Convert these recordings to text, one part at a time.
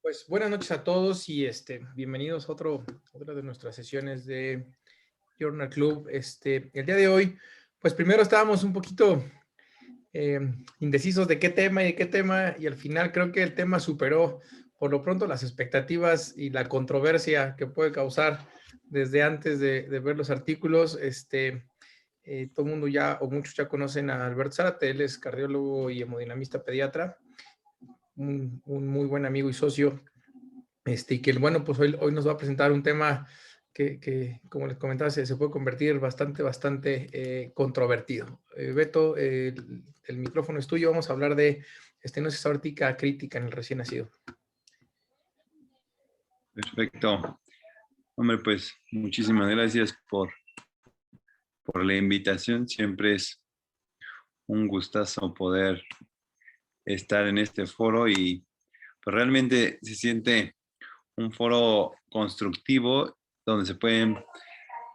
Pues buenas noches a todos y bienvenidos a otra de nuestras sesiones de Journal Club. El día de hoy, pues primero estábamos un poquito eh, indecisos de qué tema y de qué tema, y al final creo que el tema superó por lo pronto las expectativas y la controversia que puede causar desde antes de ver los artículos. Todo el mundo ya, o muchos ya conocen a Albert Zárate. Él es cardiólogo y hemodinamista pediatra, un muy buen amigo y socio. Y que bueno, pues hoy nos va a presentar un tema que como les comentaba, se puede convertir bastante controvertido. Beto, el micrófono es tuyo. Vamos a hablar de estenosis aórtica crítica en el recién nacido. Perfecto. Hombre, pues muchísimas gracias por la invitación. Siempre es un gustazo poder estar en este foro y pues realmente se siente un foro constructivo donde se pueden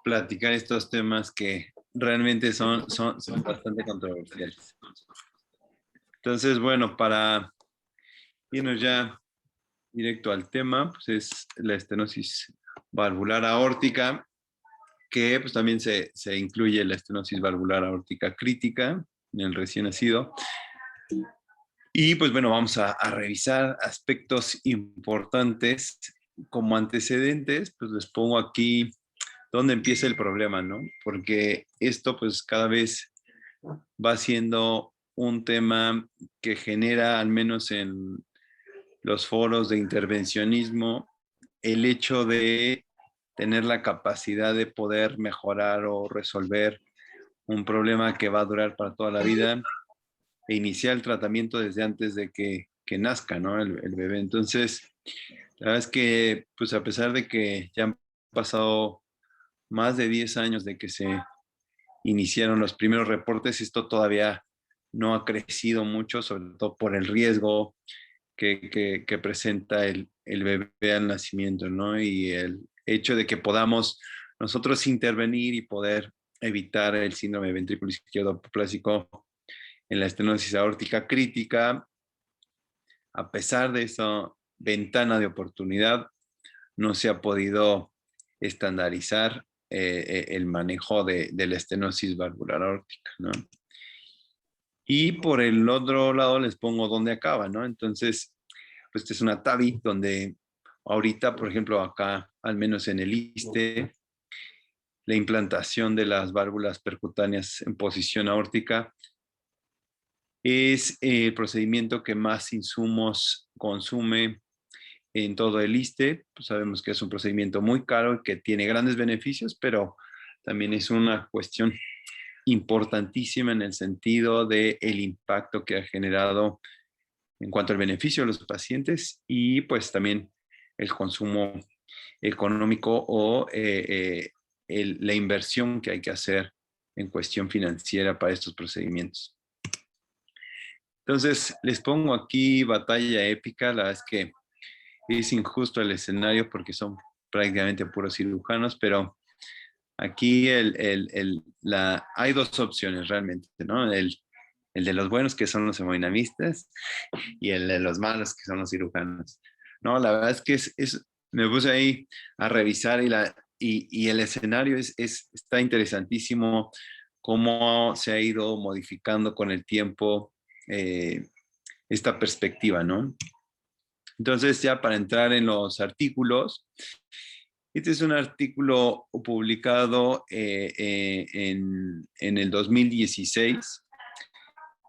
platicar estos temas que realmente son bastante controversiales. Entonces, bueno, para irnos ya directo al tema, pues es la estenosis valvular aórtica, que pues también se incluye la estenosis valvular aórtica crítica en el recién nacido. Y pues bueno, vamos a revisar aspectos importantes. Como antecedentes, pues les pongo aquí dónde empieza el problema, ¿no? Porque esto pues cada vez va siendo un tema que genera, al menos en los foros de intervencionismo, el hecho de tener la capacidad de poder mejorar o resolver un problema que va a durar para toda la vida e iniciar el tratamiento desde antes de que nazca, ¿no? El bebé. Entonces, la verdad es que, pues a pesar de que ya han pasado más de 10 años de que se iniciaron los primeros reportes, esto todavía no ha crecido mucho, sobre todo por el riesgo que presenta el bebé al nacimiento, ¿no? Y el hecho de que podamos nosotros intervenir y poder evitar el síndrome de ventrículo izquierdo apoplásico en la estenosis aórtica crítica, a pesar de esa ventana de oportunidad, no se ha podido estandarizar el manejo de la estenosis valvular aórtica, ¿no? Y por el otro lado les pongo dónde acaba, ¿no? Entonces, pues este es una TAVI donde ahorita, por ejemplo, acá, al menos en el ISSSTE, la implantación de las válvulas percutáneas en posición aórtica es el procedimiento que más insumos consume en todo el ISSSTE. Pues sabemos que es un procedimiento muy caro y que tiene grandes beneficios, pero también es una cuestión importantísima en el sentido del impacto que ha generado en cuanto al beneficio de los pacientes y pues también el consumo económico o la inversión que hay que hacer en cuestión financiera para estos procedimientos. Entonces, les pongo aquí batalla épica. La verdad es que es injusto el escenario porque son prácticamente puros cirujanos, pero aquí hay dos opciones realmente, ¿no? El de los buenos, que son los hemodinamistas, y el de los malos, que son los cirujanos. No, la verdad es que me puse ahí a revisar y el escenario está interesantísimo, cómo se ha ido modificando con el tiempo esta perspectiva, ¿no? Entonces, ya para entrar en los artículos, este es un artículo publicado en el 2016,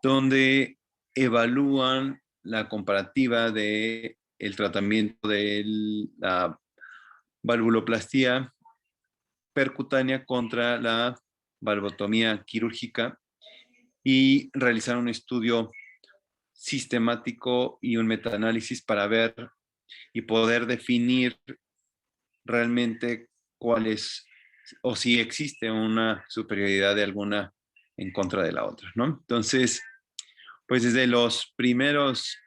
donde evalúan la comparativa de el tratamiento de la valvuloplastía percutánea contra la valvotomía quirúrgica y realizar un estudio sistemático y un metaanálisis para ver y poder definir realmente cuál es o si existe una superioridad de alguna en contra de la otra, ¿no? Entonces, pues desde los primeros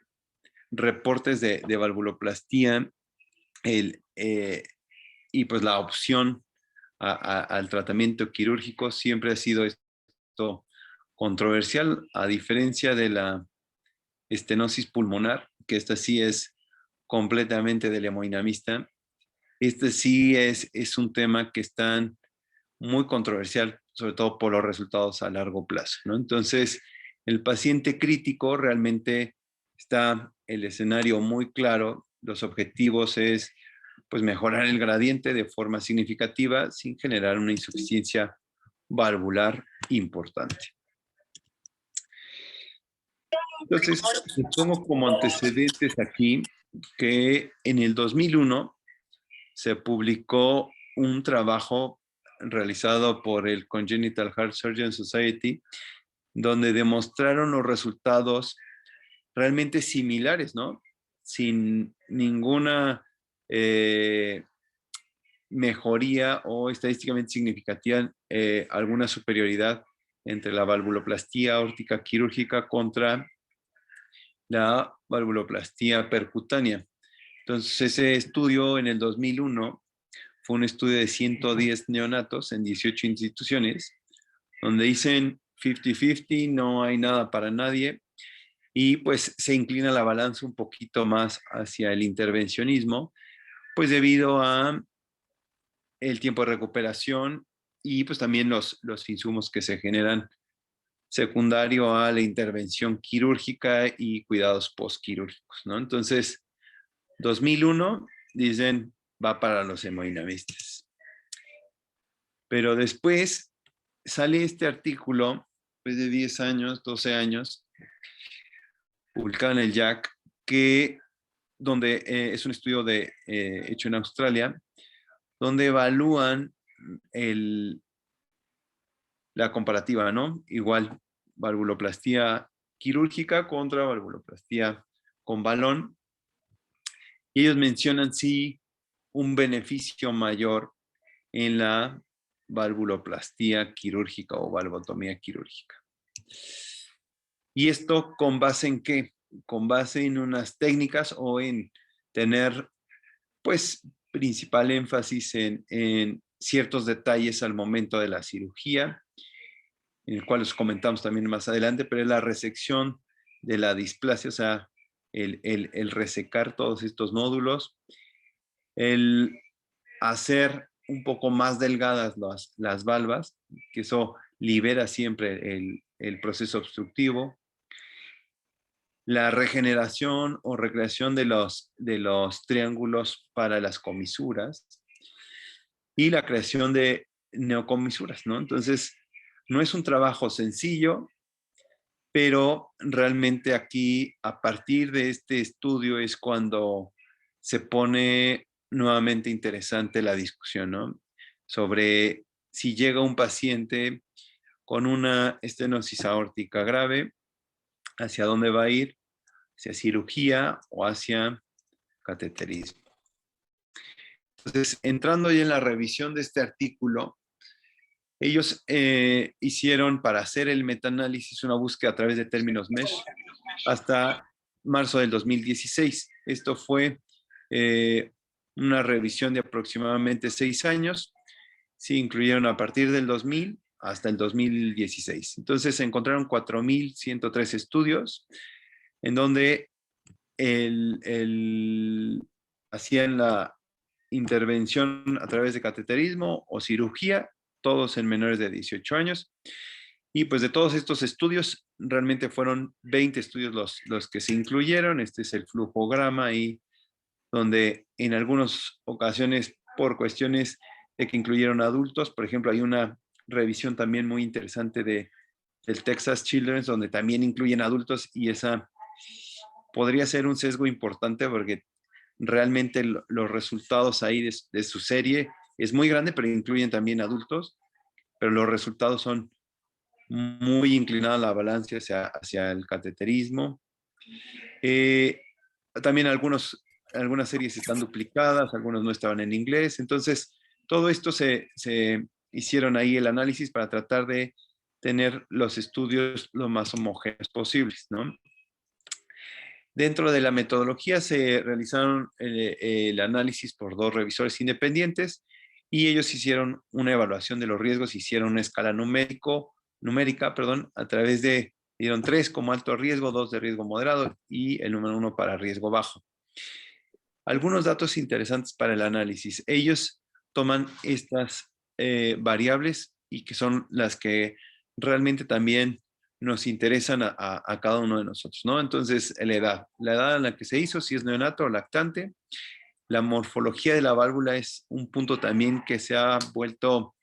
reportes de valvuloplastía y pues la opción al tratamiento quirúrgico siempre ha sido esto controversial, a diferencia de la estenosis pulmonar, que esta sí es completamente del hemodinamista. Este sí es un tema que está muy controversial, sobre todo por los resultados a largo plazo, ¿no? Entonces, el paciente crítico realmente está el escenario muy claro. Los objetivos es pues mejorar el gradiente de forma significativa sin generar una insuficiencia valvular importante. Entonces, les pongo como antecedentes aquí que en el 2001 se publicó un trabajo realizado por el Congenital Heart Surgeon Society, donde demostraron los resultados realmente similares, ¿no? Sin ninguna mejoría o estadísticamente significativa, alguna superioridad entre la valvuloplastía aórtica quirúrgica contra la valvuloplastía percutánea. Entonces, ese estudio en el 2001 fue un estudio de 110 neonatos en 18 instituciones, donde dicen 50-50, no hay nada para nadie, y pues se inclina la balanza un poquito más hacia el intervencionismo, pues debido a el tiempo de recuperación y pues también los insumos que se generan secundario a la intervención quirúrgica y cuidados postquirúrgicos, ¿no? Entonces, 2001, dicen, va para los hemodinamistas. Pero después sale este artículo, después de 10 años, 12 años, publicado en el JACC, donde es un estudio hecho en Australia, donde evalúan la comparativa, ¿no? Igual, valvuloplastía quirúrgica contra valvuloplastía con balón. Y ellos mencionan, sí, un beneficio mayor en la valvuloplastía quirúrgica o valvotomía quirúrgica. ¿Y esto con base en qué? Con base en unas técnicas o en tener, pues, principal énfasis en ciertos detalles al momento de la cirugía, en el cual los comentamos también más adelante, pero es la resección de la displasia, o sea, el resecar todos estos nódulos, el hacer un poco más delgadas las valvas, que eso libera siempre el proceso obstructivo, la regeneración o recreación de los triángulos para las comisuras y la creación de neocomisuras, ¿no? Entonces, no es un trabajo sencillo, pero realmente aquí, a partir de este estudio, es cuando se pone nuevamente interesante la discusión, ¿no? Sobre si llega un paciente con una estenosis aórtica grave, hacia dónde va a ir, hacia cirugía o hacia cateterismo. Entonces, entrando ya en la revisión de este artículo, ellos hicieron para hacer el metaanálisis una búsqueda a través de términos MESH hasta marzo del 2016. Esto fue una revisión de aproximadamente 6 años. Sí, incluyeron a partir del 2000 hasta el 2016. Entonces se encontraron 4.103 estudios en donde hacían la intervención a través de cateterismo o cirugía, todos en menores de 18 años. Y pues de todos estos estudios, realmente fueron 20 estudios los que se incluyeron. Este es el flujograma y donde en algunas ocasiones por cuestiones de que incluyeron adultos, por ejemplo, hay una revisión también muy interesante del Texas Children's, donde también incluyen adultos y esa podría ser un sesgo importante porque realmente los resultados ahí de su serie es muy grande, pero incluyen también adultos, pero los resultados son muy inclinados a la balanza hacia el cateterismo. También algunas series están duplicadas, algunos no estaban en inglés, entonces todo esto se hicieron ahí el análisis para tratar de tener los estudios lo más homogéneos posibles, ¿no? Dentro de la metodología se realizaron el análisis por 2 revisores independientes y ellos hicieron una evaluación de los riesgos, hicieron una escala numérica, a través de, dieron 3 como alto riesgo, 2 de riesgo moderado y el número 1 para riesgo bajo. algunos datos interesantes para el análisis. Ellos toman estas variables y que son las que realmente también nos interesan a cada uno de nosotros, ¿no? Entonces, la edad en la que se hizo, si es neonato o lactante, la morfología de la válvula es un punto también que se ha vuelto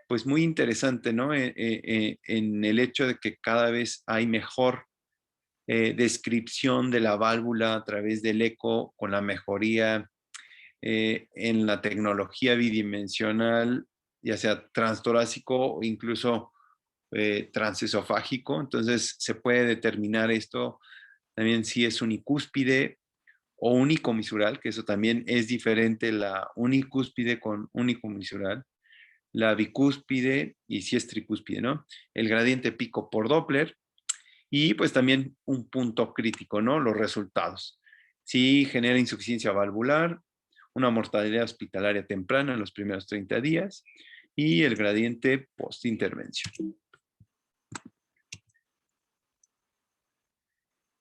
pues muy interesante, ¿no? En el hecho de que cada vez hay mejor descripción de la válvula a través del eco con la mejoría en la tecnología bidimensional, ya sea transtorácico o incluso transesofágico. Entonces se puede determinar esto también si es unicúspide o unicomisural, que eso también es diferente la unicúspide con unicomisural, la bicúspide y si es tricúspide, ¿no? El gradiente pico por Doppler y pues también un punto crítico, ¿no? Los resultados. Si genera insuficiencia valvular, una mortalidad hospitalaria temprana en los primeros 30 días y el gradiente post-intervención.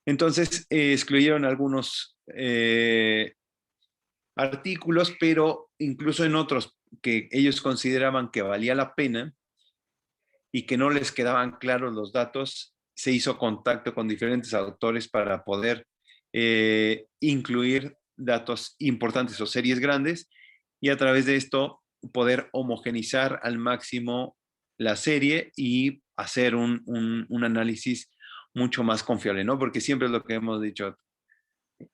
Entonces, excluyeron algunos artículos, pero incluso en otros que ellos consideraban que valía la pena y que no les quedaban claros los datos, se hizo contacto con diferentes autores para poder incluir datos importantes o series grandes y a través de esto poder homogenizar al máximo la serie y hacer un análisis mucho más confiable, ¿no? Porque siempre es lo que hemos dicho,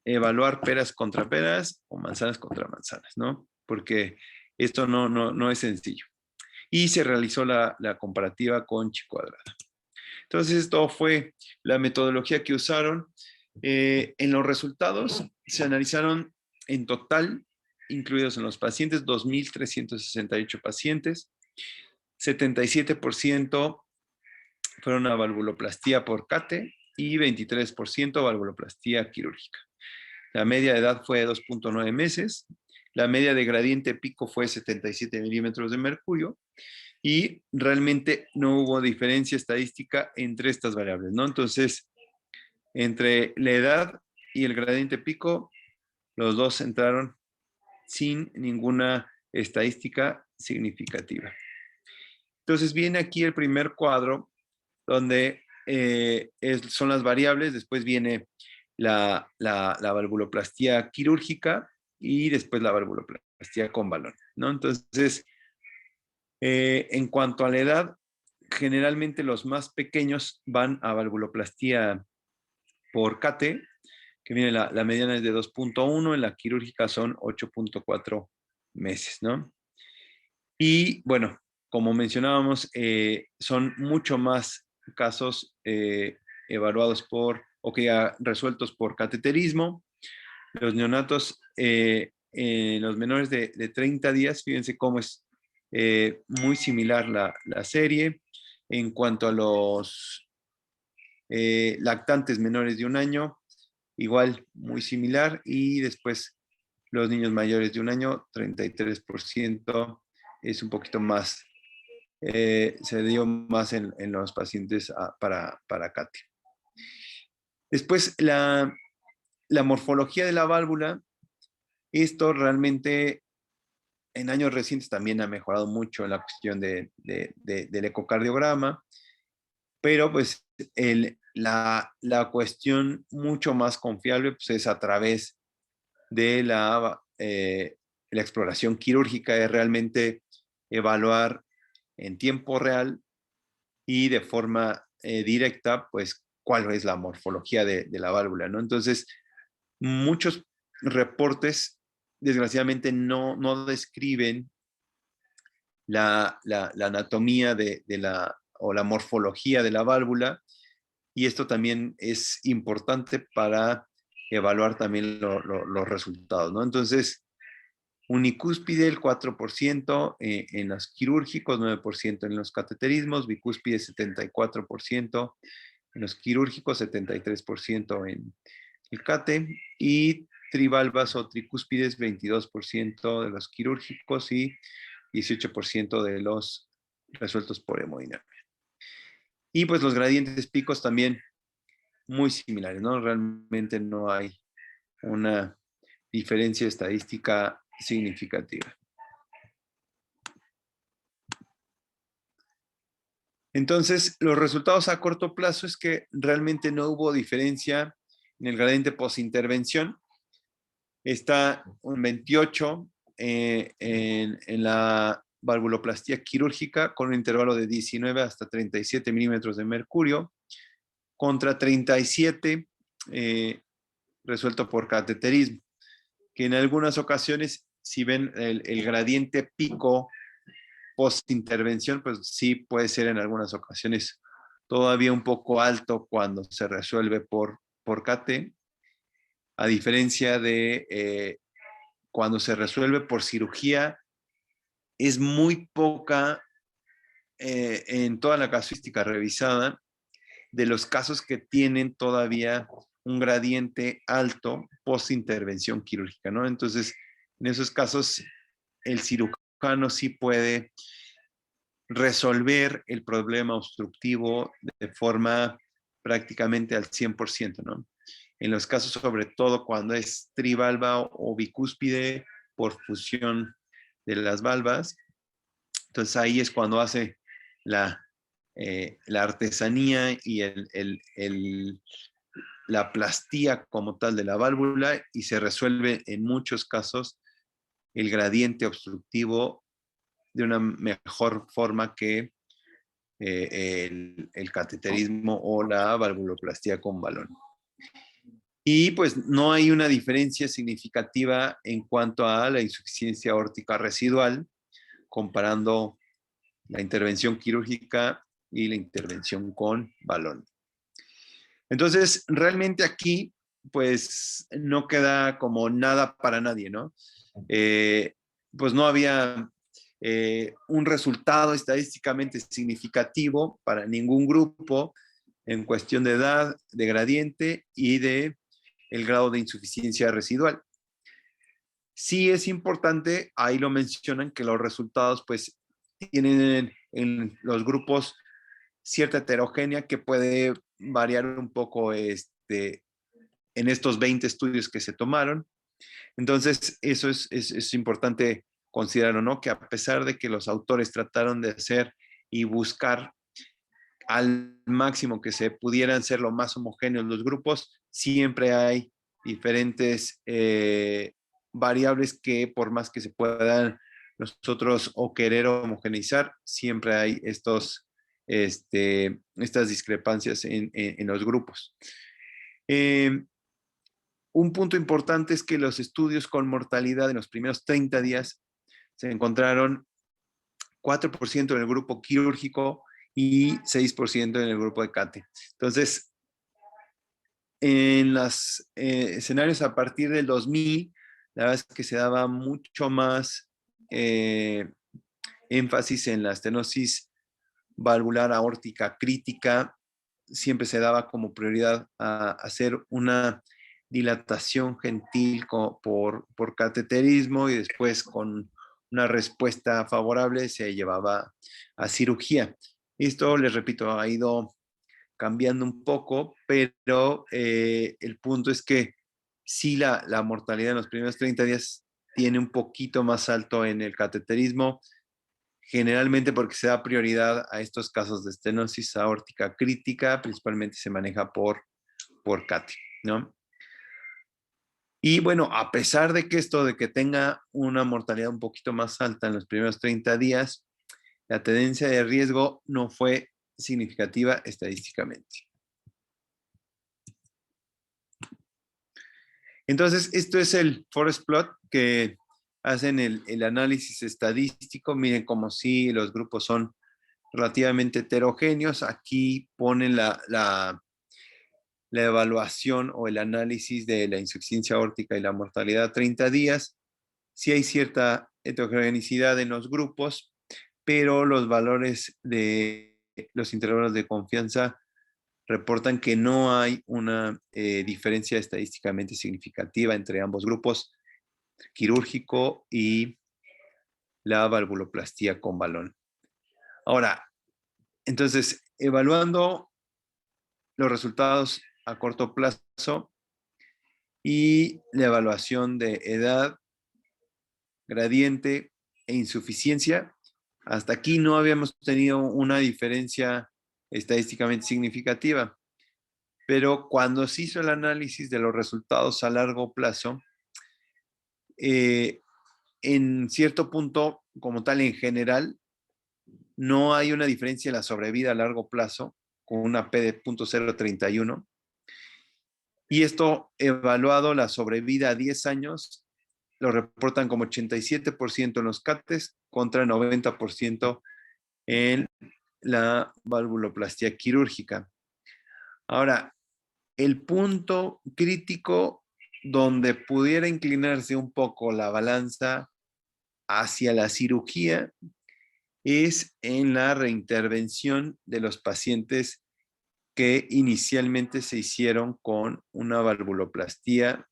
evaluar peras contra peras o manzanas contra manzanas, ¿no? Porque esto no es sencillo. Y se realizó la comparativa con chi cuadrada. Entonces, esto fue la metodología que usaron. En los resultados se analizaron en total, incluidos en los pacientes, 2.368 pacientes. 77% fueron a valvuloplastía por CATE y 23% valvuloplastía quirúrgica. La media de edad fue de 2.9 meses. La media de gradiente pico fue 77 milímetros de mercurio. Y realmente no hubo diferencia estadística entre estas variables, ¿no? Entonces, entre la edad y el gradiente pico, los dos entraron sin ninguna estadística significativa. Entonces, viene aquí el primer cuadro donde son las variables, después viene la valvuloplastía quirúrgica y después la valvuloplastía con balón, ¿no? Entonces, en cuanto a la edad, generalmente los más pequeños van a valvuloplastía por CATE, que viene la mediana es de 2.1, en la quirúrgica son 8.4 meses, ¿no? Y bueno, como mencionábamos, son mucho más casos evaluados por, o que ya resueltos por cateterismo. Los neonatos, los menores de 30 días, fíjense cómo es muy similar la serie. En cuanto a los lactantes menores de 1 año, igual muy similar. Y después los niños mayores de 1 año, 33% es un poquito más, se dio más en los pacientes para CATE. Después, la morfología de la válvula, esto realmente en años recientes también ha mejorado mucho en la cuestión del ecocardiograma, pero pues la cuestión mucho más confiable pues, es a través de la exploración quirúrgica, es realmente evaluar en tiempo real y de forma directa, pues, cuál es la morfología de la válvula, ¿no? Entonces, muchos reportes, desgraciadamente, no describen la anatomía o la morfología de la válvula, y esto también es importante para evaluar también los resultados, ¿no? Entonces, unicúspide el 4% en los quirúrgicos, 9% en los cateterismos, bicúspide 74% en los quirúrgicos, 73% en el CATE, y trivalvas o tricúspides 22% de los quirúrgicos y 18% de los resueltos por hemodinamia. Y pues los gradientes picos también muy similares, ¿no? Realmente no hay una diferencia estadística significativa. Entonces, los resultados a corto plazo es que realmente no hubo diferencia en el gradiente posintervención. Está un 28 en la valvuloplastía quirúrgica con un intervalo de 19 hasta 37 milímetros de mercurio contra 37 resuelto por cateterismo, que en algunas ocasiones, si ven el gradiente pico post-intervención, pues sí puede ser en algunas ocasiones todavía un poco alto cuando se resuelve por CAT, a diferencia de cuando se resuelve por cirugía, es muy poca en toda la casuística revisada de los casos que tienen todavía un gradiente alto post-intervención quirúrgica, ¿no? Entonces, en esos casos, el cirujano sí puede resolver el problema obstructivo de forma prácticamente al 100%, ¿no? En los casos, sobre todo cuando es trivalva o bicúspide por fusión de las valvas, entonces ahí es cuando hace la artesanía y la plastía como tal de la válvula y se resuelve en muchos casos el gradiente obstructivo de una mejor forma que el cateterismo o la valvuloplastía con balón. Y pues no hay una diferencia significativa en cuanto a la insuficiencia aórtica residual comparando la intervención quirúrgica y la intervención con balón. Entonces, realmente aquí, pues no queda como nada para nadie, ¿no? Pues no había un resultado estadísticamente significativo para ningún grupo en cuestión de edad, de gradiente y de el grado de insuficiencia residual. Sí es importante, ahí lo mencionan, que los resultados pues tienen en los grupos cierta heterogénea que puede variar un poco en estos 20 estudios que se tomaron. Entonces, eso es importante considerarlo, ¿no? Que a pesar de que los autores trataron de hacer y buscar al máximo que se pudieran ser lo más homogéneos los grupos, siempre hay diferentes variables que por más que se puedan nosotros o querer homogeneizar, siempre hay estas discrepancias en los grupos. Un punto importante es que los estudios con mortalidad en los primeros 30 días se encontraron 4% en el grupo quirúrgico y 6% en el grupo de CATE. Entonces, en los escenarios a partir del 2000, la verdad es que se daba mucho más énfasis en la estenosis valvular aórtica crítica. Siempre se daba como prioridad a hacer una dilatación gentil por cateterismo y después con una respuesta favorable se llevaba a cirugía. Esto, les repito, ha ido cambiando un poco, pero el punto es que sí la mortalidad en los primeros 30 días tiene un poquito más alto en el cateterismo, generalmente porque se da prioridad a estos casos de estenosis aórtica crítica, principalmente se maneja por CATE, ¿no? Y bueno, a pesar de que tenga una mortalidad un poquito más alta en los primeros 30 días, la tendencia de riesgo no fue significativa estadísticamente. Entonces, esto es el forest plot que hacen el análisis estadístico. Miren como si los grupos son relativamente heterogéneos. Aquí ponen la evaluación o el análisis de la insuficiencia aórtica y la mortalidad a 30 días. Sí hay cierta heterogeneidad en los grupos, pero los valores de los intervalos de confianza reportan que no hay una diferencia estadísticamente significativa entre ambos grupos, quirúrgico y la valvuloplastía con balón. Ahora, entonces, evaluando los resultados a corto plazo, y la evaluación de edad, gradiente e insuficiencia. Hasta aquí no habíamos tenido una diferencia estadísticamente significativa, pero cuando se hizo el análisis de los resultados a largo plazo, en cierto punto, como tal, en general, no hay una diferencia en la sobrevida a largo plazo con una P de 0.031. Y esto evaluado la sobrevida a 10 años, lo reportan como 87% en los CATES contra 90% en la valvuloplastia quirúrgica. Ahora, el punto crítico donde pudiera inclinarse un poco la balanza hacia la cirugía es en la reintervención de los pacientes que inicialmente se hicieron con una valvuloplastía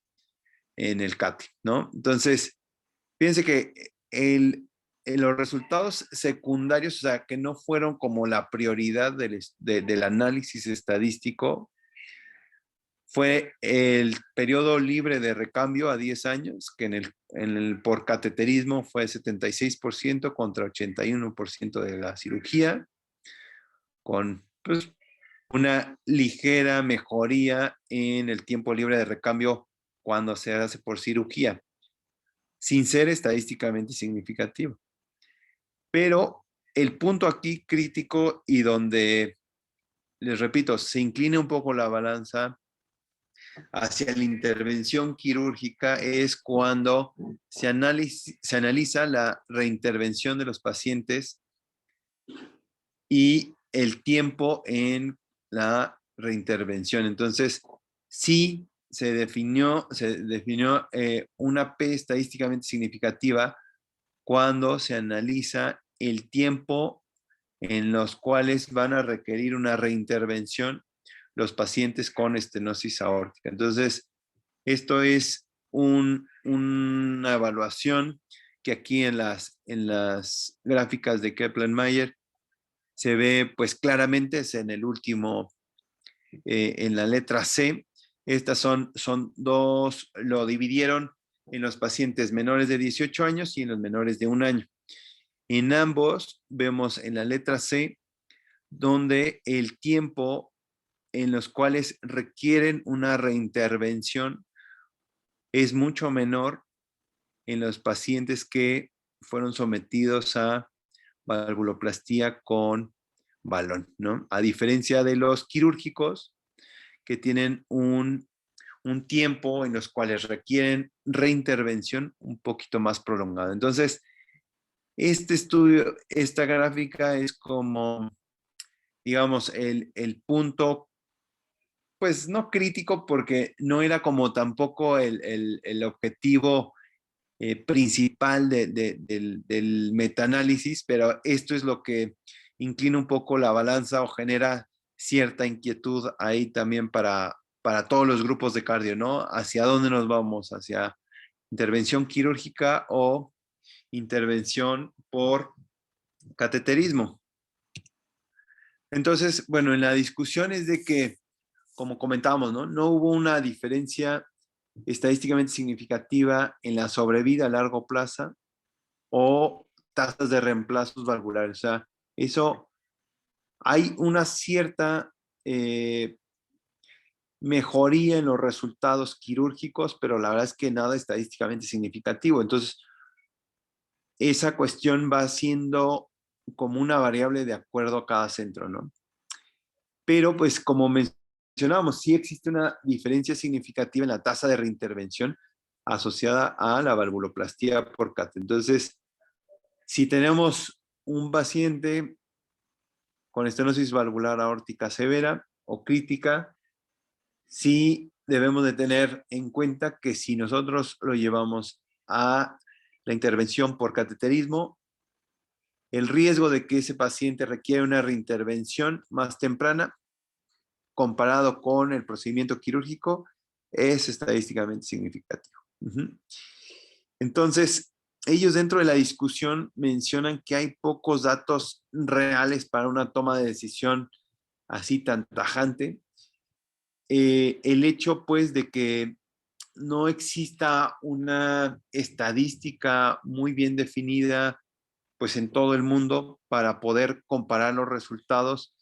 en el CAT, ¿no? Entonces, fíjense que los resultados secundarios, o sea, que no fueron como la prioridad del análisis estadístico, fue el periodo libre de recambio a 10 años, que por cateterismo fue 76% contra 81% de la cirugía, con pues, una ligera mejoría en el tiempo libre de recambio cuando se hace por cirugía, sin ser estadísticamente significativo. Pero el punto aquí crítico y donde, les repito, se inclina un poco la balanza hacia la intervención quirúrgica es cuando se analiza la reintervención de los pacientes y el tiempo en la reintervención. Entonces, sí se definió una P estadísticamente significativa cuando se analiza el tiempo en los cuales van a requerir una reintervención los pacientes con estenosis aórtica. Entonces, esto es una evaluación que aquí en las gráficas de Kaplan-Meier se ve pues claramente, es en el último, en la letra C. Estas son dos, lo dividieron en los pacientes menores de 18 años y en los menores de 1 año. En ambos vemos en la letra C donde el tiempo en los cuales requieren una reintervención es mucho menor en los pacientes que fueron sometidos a valvuloplastía con balón, ¿no? A diferencia de los quirúrgicos que tienen un tiempo en los cuales requieren reintervención un poquito más prolongado. Entonces, este estudio, esta gráfica es como, digamos, el punto, pues no crítico porque no era como tampoco el objetivo principal del metaanálisis, pero esto es lo que inclina un poco la balanza o genera cierta inquietud ahí también para todos los grupos de cardio, ¿no? ¿Hacia dónde nos vamos? ¿Hacia intervención quirúrgica o intervención por cateterismo? Entonces, bueno, en la discusión es de que, como comentábamos, ¿no? No hubo una diferencia estadísticamente significativa en la sobrevida a largo plazo o tasas de reemplazos valvulares. O sea, eso hay una cierta mejoría en los resultados quirúrgicos, pero la verdad es que nada estadísticamente significativo. Entonces, esa cuestión va siendo como una variable de acuerdo a cada centro, ¿no? Pero pues como mencionábamos, sí existe una diferencia significativa en la tasa de reintervención asociada a la valvuloplastía por CAT. Entonces, si tenemos un paciente con estenosis valvular aórtica severa o crítica, sí debemos de tener en cuenta que si nosotros lo llevamos a la intervención por cateterismo, el riesgo de que ese paciente requiera una reintervención más temprana comparado con el procedimiento quirúrgico es estadísticamente significativo. Entonces, ellos dentro de la discusión mencionan que hay pocos datos reales para una toma de decisión así tan tajante. El hecho, pues, de que no exista una estadística muy bien definida pues en todo el mundo para poder comparar los resultados.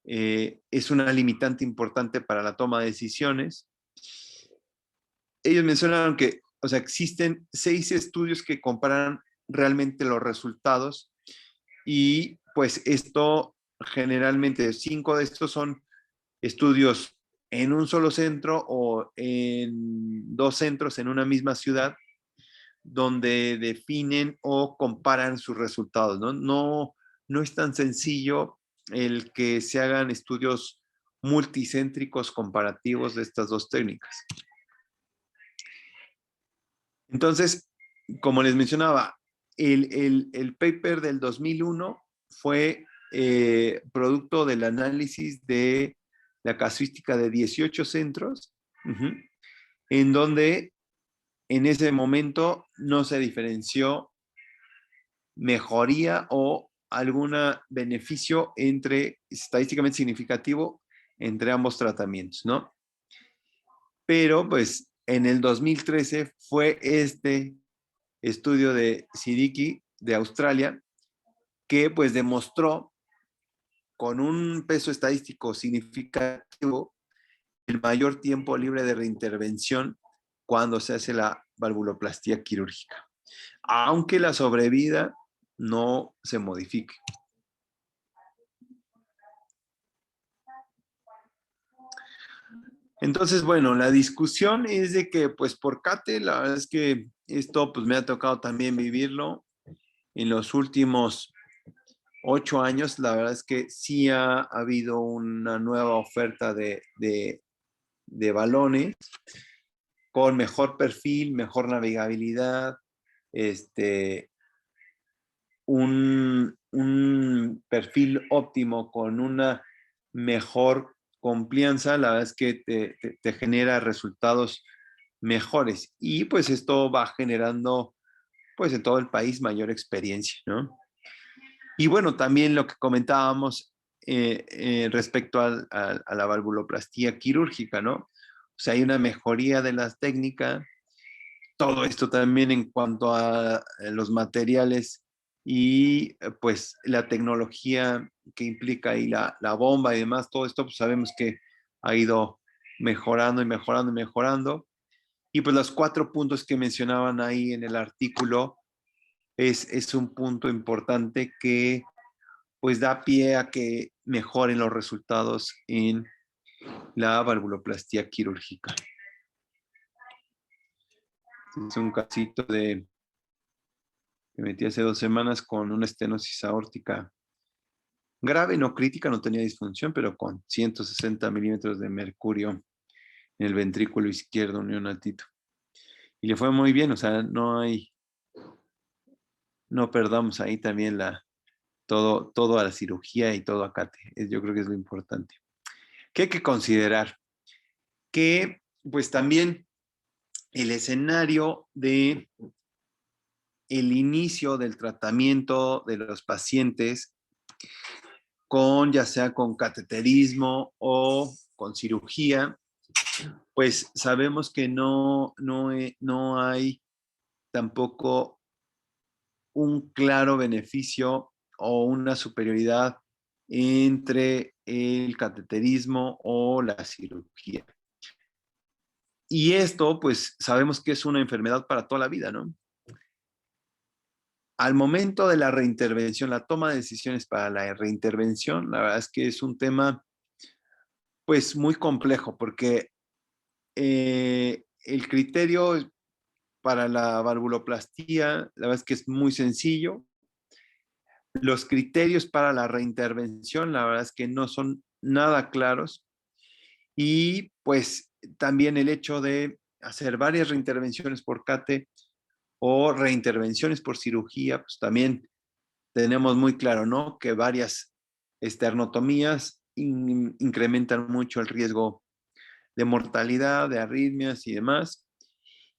Es una limitante importante para la toma de decisiones. Ellos mencionaron que, o sea, existen 6 estudios que comparan realmente los resultados y pues esto generalmente 5 de estos son estudios en un solo centro o en 2 centros en una misma ciudad donde definen o comparan sus resultados, ¿no? No es tan sencillo el que se hagan estudios multicéntricos comparativos de estas 2 técnicas. Entonces, como les mencionaba, el paper del 2001 fue producto del análisis de la casuística de 18 centros, en donde en ese momento no se diferenció mejoría o algún beneficio estadísticamente significativo entre ambos tratamientos, ¿no? Pero pues en el 2013 fue este estudio de Siddiqui de Australia que pues demostró con un peso estadístico significativo el mayor tiempo libre de reintervención cuando se hace la valvuloplastía quirúrgica, aunque la sobrevida no se modifique. Entonces, bueno, la discusión es de que, pues, por CATE, la verdad es que esto, pues, me ha tocado también vivirlo en los últimos 8 años. La verdad es que sí ha habido una nueva oferta de balones con mejor perfil, mejor navegabilidad, un perfil óptimo con una mejor confianza, la verdad es que te genera resultados mejores y pues esto va generando pues en todo el país mayor experiencia, ¿no? Y bueno, también lo que comentábamos respecto a la valvuloplastía quirúrgica, ¿no? O sea, hay una mejoría de las técnicas, todo esto también en cuanto a los materiales y pues la tecnología que implica ahí la bomba y demás, todo esto pues sabemos que ha ido mejorando y mejorando y mejorando. Y pues los 4 puntos que mencionaban ahí en el artículo es un punto importante que pues da pie a que mejoren los resultados en la valvuloplastía quirúrgica. Es un casito que metí hace 2 semanas con una estenosis aórtica grave, no crítica, no tenía disfunción, pero con 160 milímetros de mercurio en el ventrículo izquierdo neonatito. Y le fue muy bien, o sea, no perdamos ahí también todo a la cirugía y todo a CATE. Yo creo que es lo importante. ¿Qué hay que considerar? Que pues también el escenario de el inicio del tratamiento de los pacientes ya sea con cateterismo o con cirugía, pues sabemos que no hay tampoco un claro beneficio o una superioridad entre el cateterismo o la cirugía. Y esto, pues sabemos que es una enfermedad para toda la vida, ¿no? Al momento de la reintervención, la toma de decisiones para la reintervención, la verdad es que es un tema pues muy complejo porque el criterio para la valvuloplastía, la verdad es que es muy sencillo. Los criterios para la reintervención, la verdad es que no son nada claros. Y pues también el hecho de hacer varias reintervenciones por CATE o reintervenciones por cirugía, pues también tenemos muy claro, ¿no? Que varias esternotomías incrementan mucho el riesgo de mortalidad, de arritmias y demás.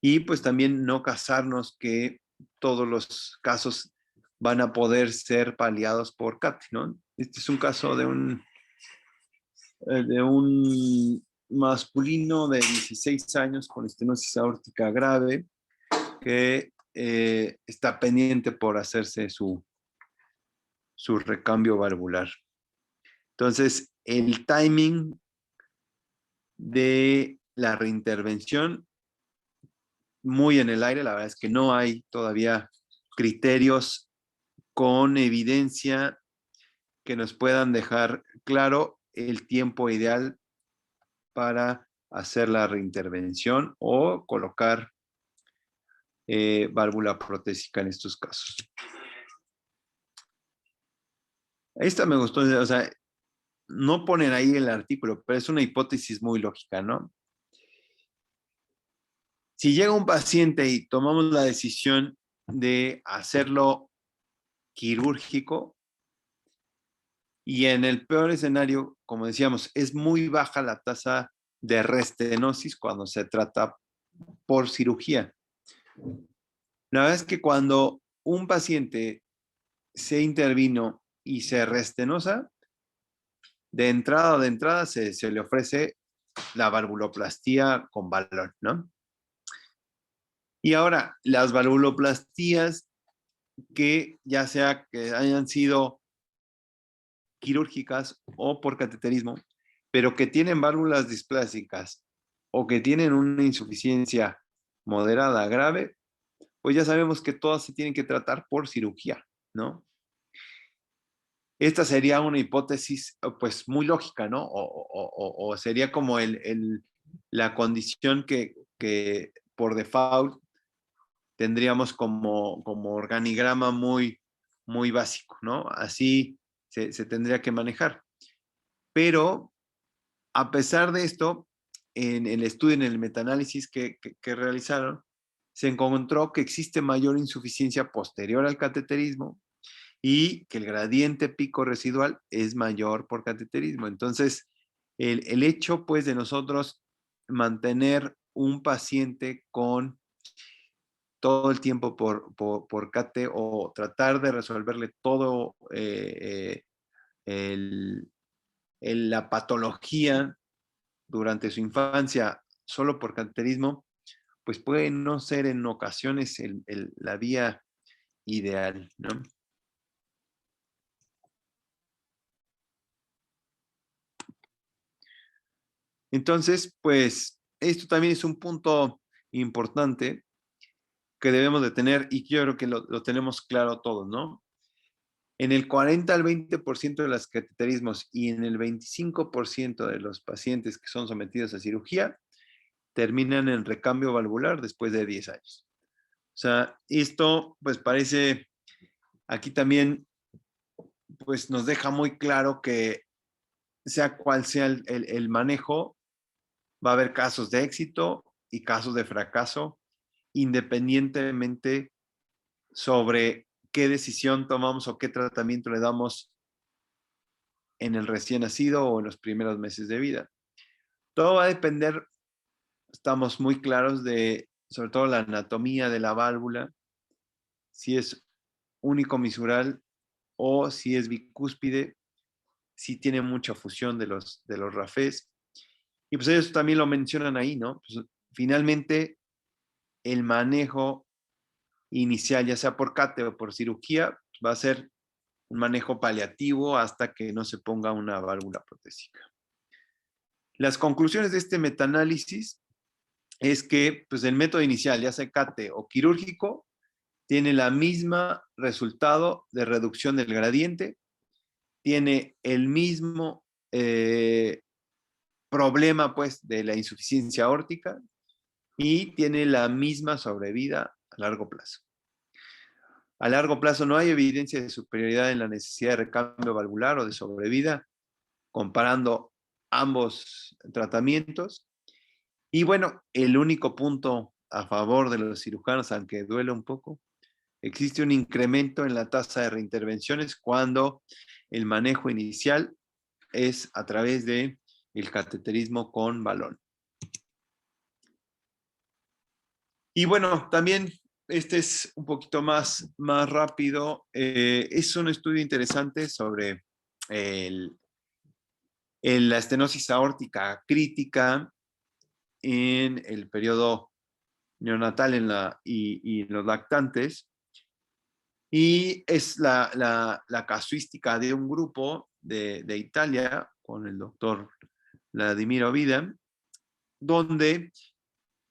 Y pues también no casarnos que todos los casos van a poder ser paliados por CAT, ¿no? Este es un caso de un masculino de 16 años con estenosis aórtica grave que está pendiente por hacerse su recambio valvular. Entonces, el timing de la reintervención, muy en el aire, la verdad es que no hay todavía criterios con evidencia que nos puedan dejar claro el tiempo ideal para hacer la reintervención o colocar válvula protésica en estos casos. Esta me gustó, o sea, no ponen ahí el artículo, pero es una hipótesis muy lógica, ¿no? Si llega un paciente y tomamos la decisión de hacerlo quirúrgico, y en el peor escenario, como decíamos, es muy baja la tasa de restenosis cuando se trata por cirugía. La verdad es que cuando un paciente se intervino y se restenosa, de entrada se le ofrece la valvuloplastía con balón, ¿no? Y ahora, las valvuloplastías que ya sea que hayan sido quirúrgicas o por cateterismo, pero que tienen válvulas displásicas o que tienen una insuficiencia moderada grave, pues ya sabemos que todas se tienen que tratar por cirugía, ¿no? Esta sería una hipótesis pues muy lógica, ¿no? O sería como la condición que por default tendríamos como organigrama muy, muy básico, ¿no? Así se tendría que manejar. Pero a pesar de esto, en el estudio, en el metaanálisis que realizaron, se encontró que existe mayor insuficiencia posterior al cateterismo y que el gradiente pico residual es mayor por cateterismo. Entonces, el hecho, pues, de nosotros mantener un paciente con todo el tiempo por cate o tratar de resolverle todo la patología durante su infancia solo por cateterismo, pues puede no ser en ocasiones la vía ideal, ¿no? Entonces, pues esto también es un punto importante que debemos de tener y yo creo que lo tenemos claro todos, ¿no? En el 40 al 20% de los cateterismos y en el 25% de los pacientes que son sometidos a cirugía terminan en recambio valvular después de 10 años. O sea, esto pues parece, aquí también pues nos deja muy claro que sea cual sea el manejo, va a haber casos de éxito y casos de fracaso, independientemente sobre qué decisión tomamos o qué tratamiento le damos en el recién nacido o en los primeros meses de vida. Todo va a depender, estamos muy claros de, sobre todo la anatomía de la válvula, si es único-misural o si es bicúspide, si tiene mucha fusión de los rafés. Y pues ellos también lo mencionan ahí, ¿no? Pues, finalmente, el manejo inicial, ya sea por cate o por cirugía, va a ser un manejo paliativo hasta que no se ponga una válvula protésica. Las conclusiones de este metaanálisis es que pues, el método inicial, ya sea cate o quirúrgico, tiene la misma resultado de reducción del gradiente, tiene el mismo problema pues de la insuficiencia aórtica y tiene la misma sobrevida a largo plazo. A largo plazo no hay evidencia de superioridad en la necesidad de recambio valvular o de sobrevida comparando ambos tratamientos. Y bueno, el único punto a favor de los cirujanos, aunque duele un poco, existe un incremento en la tasa de reintervenciones cuando el manejo inicial es a través de el cateterismo con balón. Y bueno, también este es un poquito más es un estudio interesante sobre el En la estenosis aórtica crítica en el periodo neonatal y los lactantes. Y es la casuística de un grupo de Italia con el doctor Vladimiro Vida, donde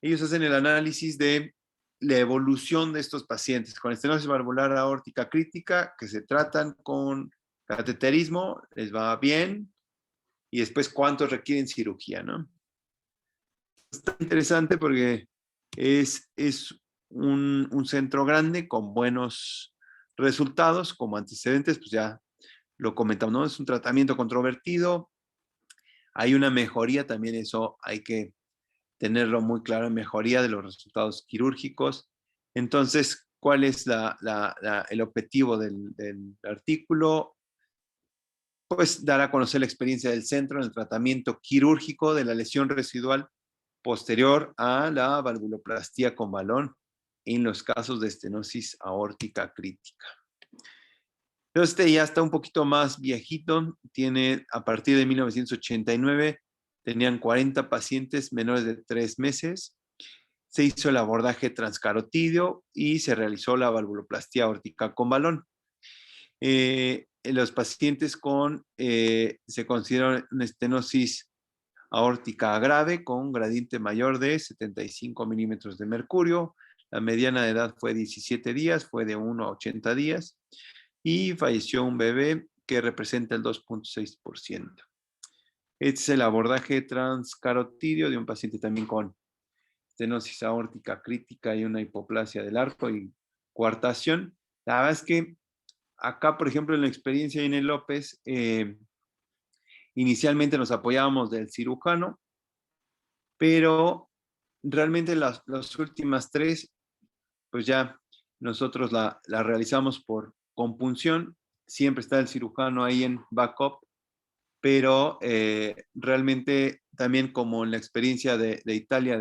ellos hacen el análisis de la evolución de estos pacientes con estenosis valvular aórtica crítica que se tratan con cateterismo, les va bien, y después cuántos requieren cirugía, ¿no? Está interesante porque es un centro grande con buenos resultados. Como antecedentes, pues ya lo comentamos, ¿no? Es un tratamiento controvertido, hay una mejoría, también eso hay que tenerlo muy claro, mejoría de los resultados quirúrgicos. Entonces, ¿cuál es el objetivo del artículo? Pues dar a conocer la experiencia del centro en el tratamiento quirúrgico de la lesión residual posterior a la valvuloplastía con balón en los casos de estenosis aórtica crítica. Este ya está un poquito más viejito, tiene a partir de 1989, tenían 40 pacientes menores de 3 meses, se hizo el abordaje transcarotídeo y se realizó la valvuloplastía aórtica con balón. Los pacientes se consideran una estenosis aórtica grave con gradiente mayor de 75 milímetros de mercurio. La mediana de edad fue 17 días, fue de 1 a 80 días y falleció un bebé que representa el 2.6%. Este es el abordaje transcarotídeo de un paciente también con estenosis aórtica crítica y una hipoplasia del arco y coartación. La verdad es que acá, por ejemplo, en la experiencia de Inés López, inicialmente nos apoyábamos del cirujano, pero realmente las últimas 3, pues ya nosotros la realizamos por compunción. Siempre está el cirujano ahí en backup, pero realmente también como en la experiencia de Italia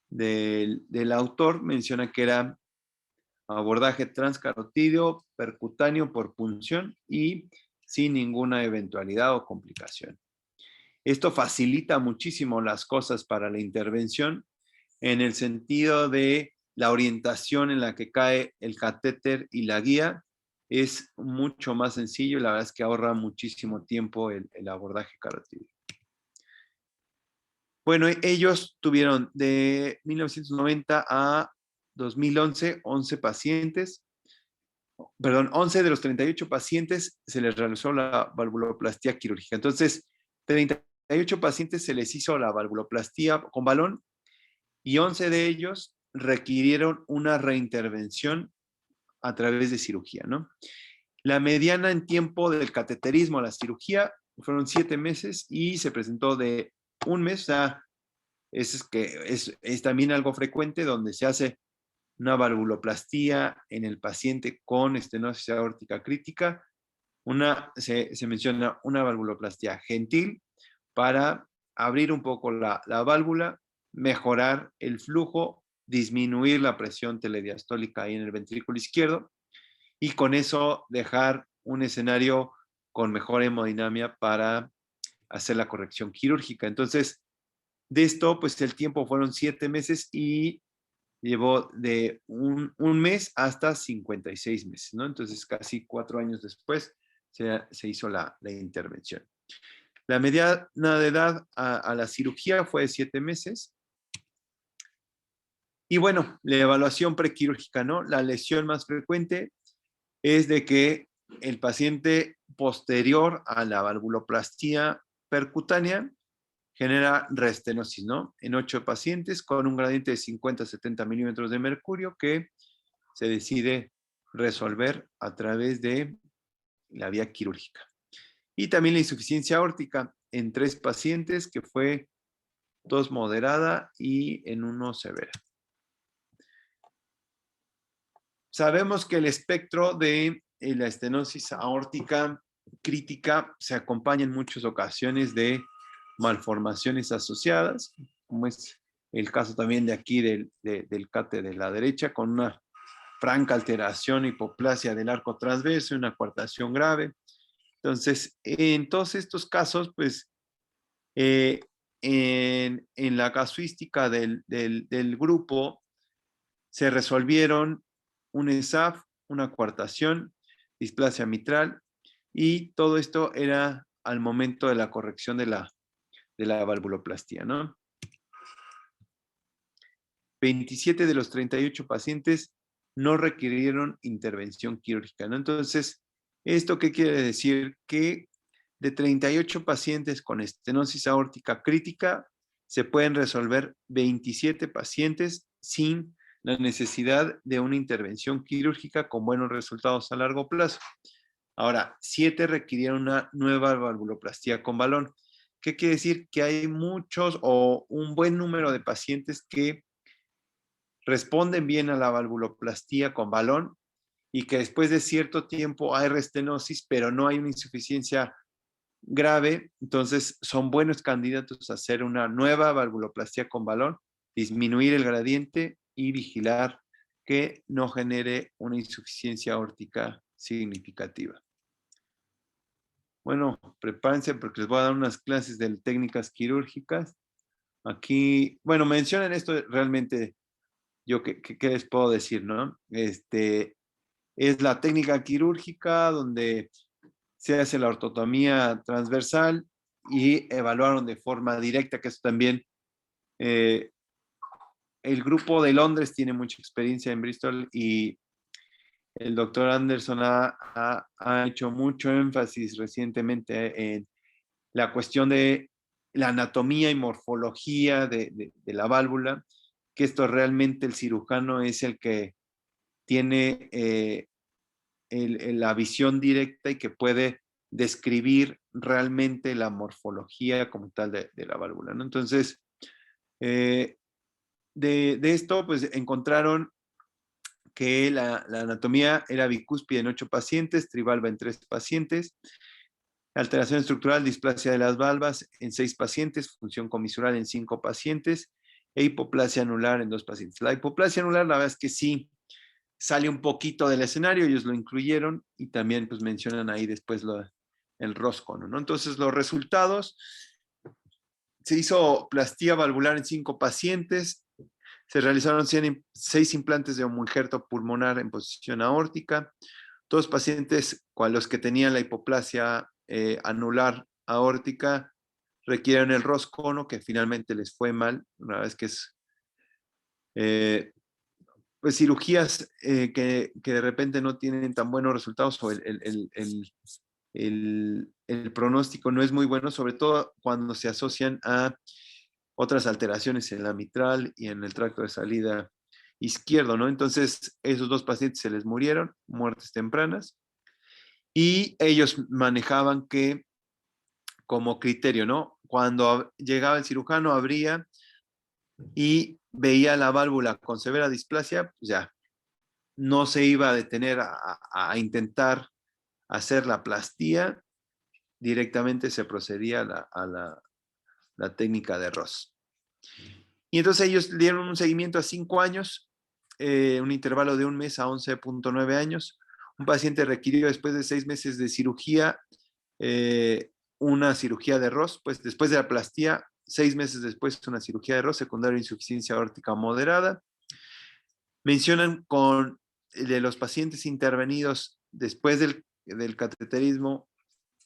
del autor, menciona que era abordaje transcarotídeo, percutáneo por punción y sin ninguna eventualidad o complicación. Esto facilita muchísimo las cosas para la intervención en el sentido de la orientación en la que cae el catéter y la guía. Es mucho más sencillo y la verdad es que ahorra muchísimo tiempo el abordaje carotídeo. Bueno, ellos tuvieron de 1990 a 2011, 11 pacientes. Perdón, 11 de los 38 pacientes se les realizó la valvuloplastía quirúrgica. Entonces, 38 pacientes se les hizo la valvuloplastía con balón y 11 de ellos requirieron una reintervención a través de cirugía, ¿no? La mediana en tiempo del cateterismo a la cirugía fueron 7 meses y se presentó de 1 mes. O sea, es también algo frecuente donde se hace una valvuloplastía en el paciente con estenosis aórtica crítica. Se menciona una valvuloplastía gentil para abrir un poco la válvula, mejorar el flujo, disminuir la presión telediastólica ahí en el ventrículo izquierdo y con eso dejar un escenario con mejor hemodinamia para hacer la corrección quirúrgica. Entonces, de esto, pues el tiempo fueron 7 meses y llevó de un mes hasta 56 meses, ¿no? Entonces, casi 4 años después se hizo la intervención. La mediana de edad a la cirugía fue de 7 meses. Y bueno, la evaluación prequirúrgica, ¿no? La lesión más frecuente es de que el paciente posterior a la valvuloplastía percutánea genera reestenosis, ¿no? En 8 pacientes con un gradiente de 50 a 70 milímetros de mercurio que se decide resolver a través de la vía quirúrgica. Y también la insuficiencia aórtica en 3 pacientes que fue 2 moderada y en 1 severa. Sabemos que el espectro de la estenosis aórtica crítica se acompaña en muchas ocasiones de malformaciones asociadas, como es el caso también de aquí del cate de la derecha, con una franca alteración, hipoplasia del arco transverso y una coartación grave. Entonces, en todos estos casos, pues, eh, en la casuística del grupo, se resolvieron un ESAF, una coartación, displasia mitral, y todo esto era al momento de la corrección de la valvuloplastía, ¿no? 27 de los 38 pacientes no requirieron intervención quirúrgica, ¿no? Entonces, ¿esto qué quiere decir? Que de 38 pacientes con estenosis aórtica crítica, se pueden resolver 27 pacientes sin la necesidad de una intervención quirúrgica con buenos resultados a largo plazo. Ahora, 7 requirieron una nueva valvuloplastía con balón. ¿Qué quiere decir? Que hay muchos o un buen número de pacientes que responden bien a la valvuloplastía con balón y que después de cierto tiempo hay restenosis, pero no hay una insuficiencia grave, entonces son buenos candidatos a hacer una nueva valvuloplastía con balón, disminuir el gradiente y vigilar que no genere una insuficiencia aórtica significativa. Bueno, prepárense porque les voy a dar unas clases de técnicas quirúrgicas. Aquí, bueno, mencionen esto realmente, yo qué les puedo decir, ¿no? Es la técnica quirúrgica donde se hace la ortotomía transversal y evaluaron de forma directa, que eso también, el grupo de Londres tiene mucha experiencia en Bristol y el doctor Anderson ha hecho mucho énfasis recientemente en la cuestión de la anatomía y morfología de la válvula, que esto realmente el cirujano es el que tiene la visión directa y que puede describir realmente la morfología como tal de la válvula, ¿no? Entonces, eh, de esto, pues encontraron que la anatomía era bicúspide en 8 pacientes, trivalva en 3 pacientes, alteración estructural, displasia de las valvas en 6 pacientes, función comisural en 5 pacientes e hipoplasia anular en 2 pacientes. La hipoplasia anular, la verdad es que sí, sale un poquito del escenario, ellos lo incluyeron y también pues mencionan ahí después el roscono, ¿no? Entonces los resultados, se hizo plastía valvular en 5 pacientes, se realizaron 6 implantes de homoinjerto pulmonar en posición aórtica, 2 pacientes con los que tenían la hipoplasia anular aórtica requieren el roscono, que finalmente les fue mal, una vez que es eh, pues cirugías que de repente no tienen tan buenos resultados o el pronóstico no es muy bueno, sobre todo cuando se asocian a otras alteraciones en la mitral y en el tracto de salida izquierdo, ¿no? Entonces, esos 2 pacientes se les murieron, muertes tempranas, y ellos manejaban que como criterio, ¿no? Cuando llegaba el cirujano, abría y veía la válvula con severa displasia, pues ya, no se iba a detener a intentar hacer la plastía, directamente se procedía a la técnica de Ross. Y entonces ellos dieron un seguimiento a 5 años, un intervalo de 1 mes a 11.9 años. Un paciente requirió después de 6 meses de cirugía, una cirugía de Ross, pues después de la plastía, 6 meses después una cirugía de Ross, secundaria insuficiencia aórtica moderada. Mencionan de los pacientes intervenidos después del cateterismo,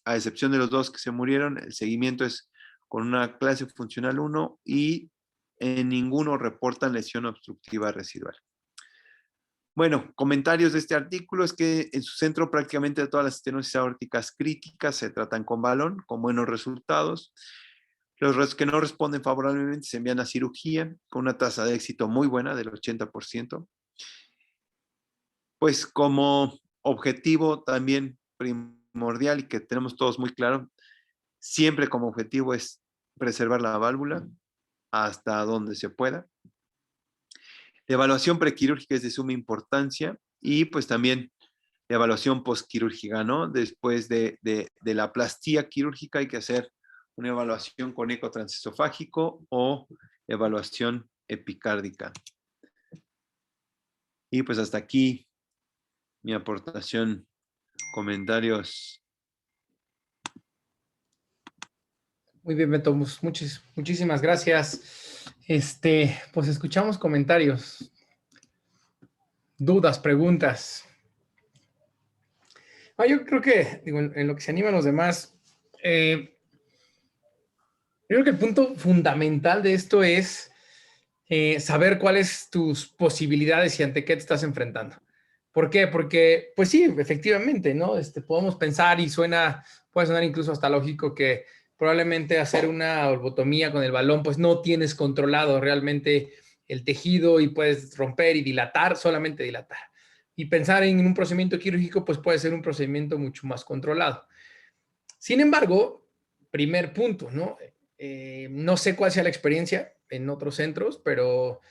a excepción de los 2 que se murieron, el seguimiento es con una clase funcional 1 y en ninguno reportan lesión obstructiva residual. Bueno, comentarios de este artículo es que en su centro prácticamente todas las estenosis aórticas críticas se tratan con balón, con buenos resultados. Los que no responden favorablemente se envían a cirugía con una tasa de éxito muy buena del 80%. Pues como objetivo también primordial y que tenemos todos muy claro, siempre como objetivo es preservar la válvula hasta donde se pueda. La evaluación prequirúrgica es de suma importancia y pues también la evaluación postquirúrgica, ¿no? Después de la plastía quirúrgica hay que hacer una evaluación con eco transesofágico o evaluación epicárdica. Y pues hasta aquí mi aportación, comentarios Muy bien, Beto, muchísimas gracias. Pues escuchamos comentarios, dudas, preguntas. Yo creo que, digo, en lo que se animan los demás, yo creo que el punto fundamental de esto es saber cuáles tus posibilidades y ante qué te estás enfrentando. ¿Por qué? Porque, pues sí, efectivamente, ¿no? Podemos pensar y puede sonar incluso hasta lógico que probablemente hacer una orbotomía con el balón, pues no tienes controlado realmente el tejido y puedes romper y dilatar, solamente dilatar. Y pensar en un procedimiento quirúrgico, pues puede ser un procedimiento mucho más controlado. Sin embargo, primer punto, ¿no? No sé cuál sea la experiencia en otros centros, pero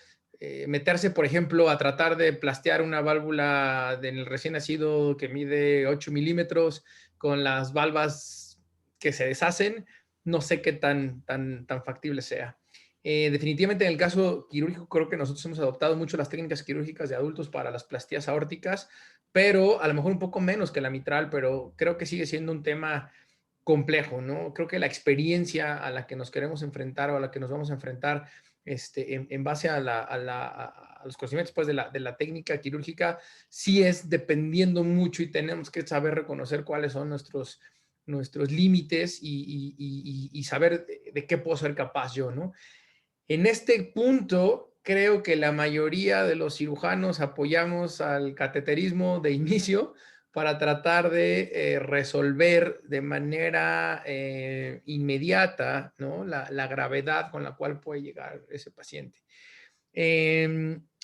meterse, por ejemplo, a tratar de plastear una válvula en el recién nacido que mide 8 milímetros con las valvas que se deshacen, no sé qué tan factible sea. Definitivamente en el caso quirúrgico creo que nosotros hemos adoptado mucho las técnicas quirúrgicas de adultos para las plastías aórticas, pero a lo mejor un poco menos que la mitral, pero creo que sigue siendo un tema complejo, ¿no? Creo que la experiencia a la que nos queremos enfrentar o a la que nos vamos a enfrentar en base a los conocimientos pues, de la técnica quirúrgica, sí es dependiendo mucho y tenemos que saber reconocer cuáles son nuestros límites y saber de qué puedo ser capaz yo, ¿no? En este punto, creo que la mayoría de los cirujanos apoyamos al cateterismo de inicio para tratar de resolver de manera inmediata, ¿no? La gravedad con la cual puede llegar ese paciente.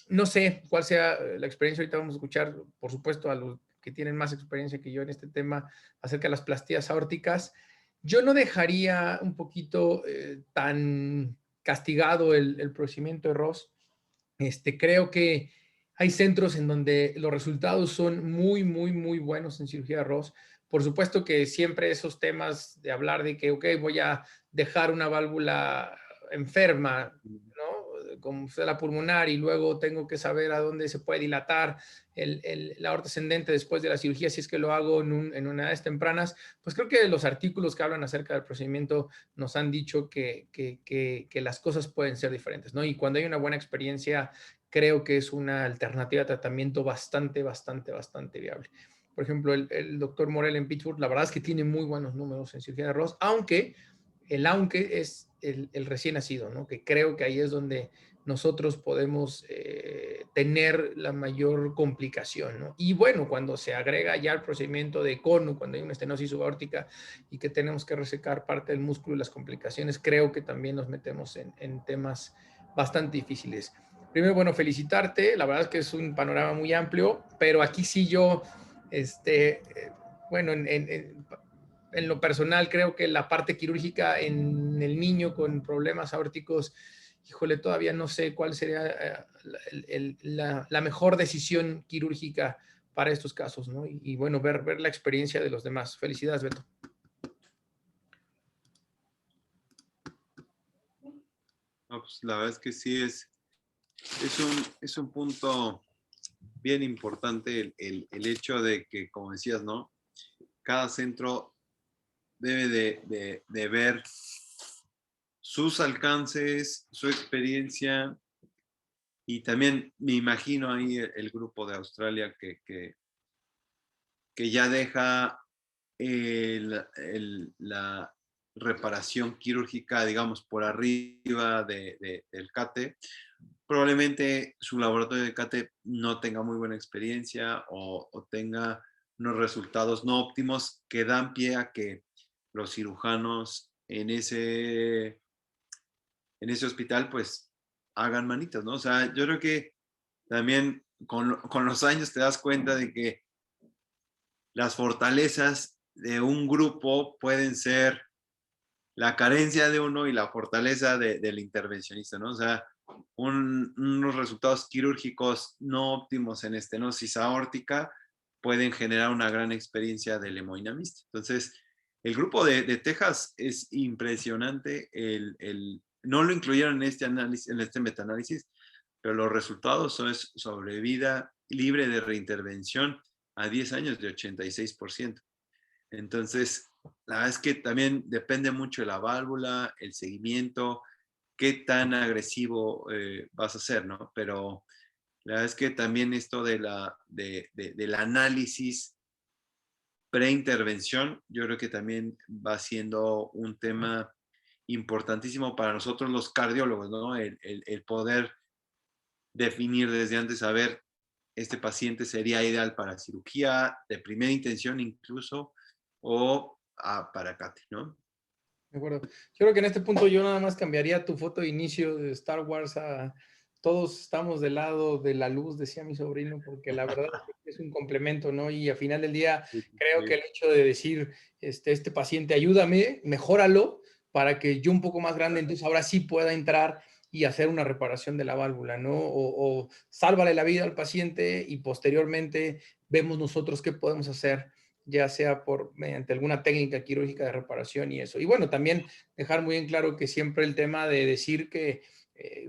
No sé cuál sea la experiencia. Ahorita vamos a escuchar, por supuesto, a los que tienen más experiencia que yo en este tema acerca de las plastías aórticas. Yo no dejaría un poquito tan castigado el procedimiento de Ross. Creo que hay centros en donde los resultados son muy, muy, muy buenos en cirugía de Ross. Por supuesto que siempre esos temas de hablar de que, ok, voy a dejar una válvula enferma, ¿no? Como fue la pulmonar y luego tengo que saber a dónde se puede dilatar la aorta ascendente después de la cirugía, si es que lo hago en una edades tempranas, pues creo que los artículos que hablan acerca del procedimiento nos han dicho que las cosas pueden ser diferentes, ¿no? Y cuando hay una buena experiencia, creo que es una alternativa de tratamiento bastante, bastante, bastante viable. Por ejemplo, el doctor Morel en Pittsburgh, la verdad es que tiene muy buenos números en cirugía de Ross, aunque es el recién nacido, ¿no? Que creo que ahí es donde nosotros podemos tener la mayor complicación, ¿no? Y bueno, cuando se agrega ya el procedimiento de cono, cuando hay una estenosis subaórtica y que tenemos que resecar parte del músculo y las complicaciones, creo que también nos metemos en temas bastante difíciles. Primero, bueno, felicitarte, la verdad es que es un panorama muy amplio, pero aquí sí yo, bueno, en lo personal creo que la parte quirúrgica en el niño con problemas aórticos, híjole, todavía no sé cuál sería la mejor decisión quirúrgica para estos casos, ¿no? Y bueno, ver la experiencia de los demás. Felicidades, Beto. No, pues la verdad es que sí es un punto bien importante el hecho de que, como decías, ¿no? Cada centro debe de ver sus alcances, su experiencia y también me imagino ahí el grupo de Australia que ya deja la reparación quirúrgica, digamos, por arriba del CATE. Probablemente su laboratorio de CATE no tenga muy buena experiencia o tenga unos resultados no óptimos que dan pie a que los cirujanos en ese hospital pues hagan manitas, ¿no? O sea, yo creo que también con los años te das cuenta de que las fortalezas de un grupo pueden ser la carencia de uno y la fortaleza del intervencionista, ¿no? O sea, unos resultados quirúrgicos no óptimos en estenosis aórtica pueden generar una gran experiencia del hemodinamista. Entonces, el grupo de Texas es impresionante. No lo incluyeron en este análisis, en este metaanálisis, pero los resultados son sobre vida libre de reintervención a 10 años de 86%. Entonces, la verdad es que también depende mucho de la válvula, el seguimiento, qué tan agresivo vas a hacer, ¿no? Pero la verdad es que también esto del análisis preintervención, yo creo que también va siendo un tema importantísimo para nosotros los cardiólogos, ¿no? El poder definir desde antes, saber, este paciente sería ideal para cirugía de primera intención incluso, o para CATE, ¿no? De acuerdo. Yo creo que en este punto yo nada más cambiaría tu foto de inicio de Star Wars a todos estamos del lado de la luz, decía mi sobrino, porque la verdad es un complemento, ¿no? Y al final del día creo que el hecho de decir, este paciente, ayúdame, mejóralo, para que yo un poco más grande, entonces ahora sí pueda entrar y hacer una reparación de la válvula, ¿no? O sálvale la vida al paciente y posteriormente vemos nosotros qué podemos hacer, ya sea mediante alguna técnica quirúrgica de reparación y eso. Y bueno, también dejar muy en claro que siempre el tema de decir que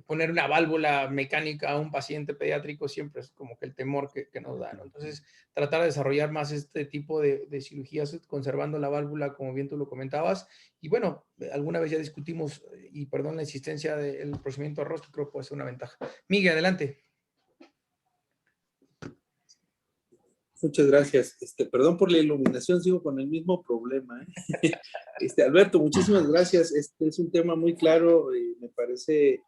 poner una válvula mecánica a un paciente pediátrico siempre es como que el temor que nos da, ¿no? Entonces, tratar de desarrollar más este tipo de cirugías conservando la válvula, como bien tú lo comentabas. Y bueno, alguna vez ya discutimos, y perdón la insistencia del procedimiento arroz, que creo que puede ser una ventaja. Miguel, adelante. Muchas gracias. Perdón por la iluminación, sigo con el mismo problema, ¿eh? Alberto, muchísimas gracias. Este es un tema muy claro, me parece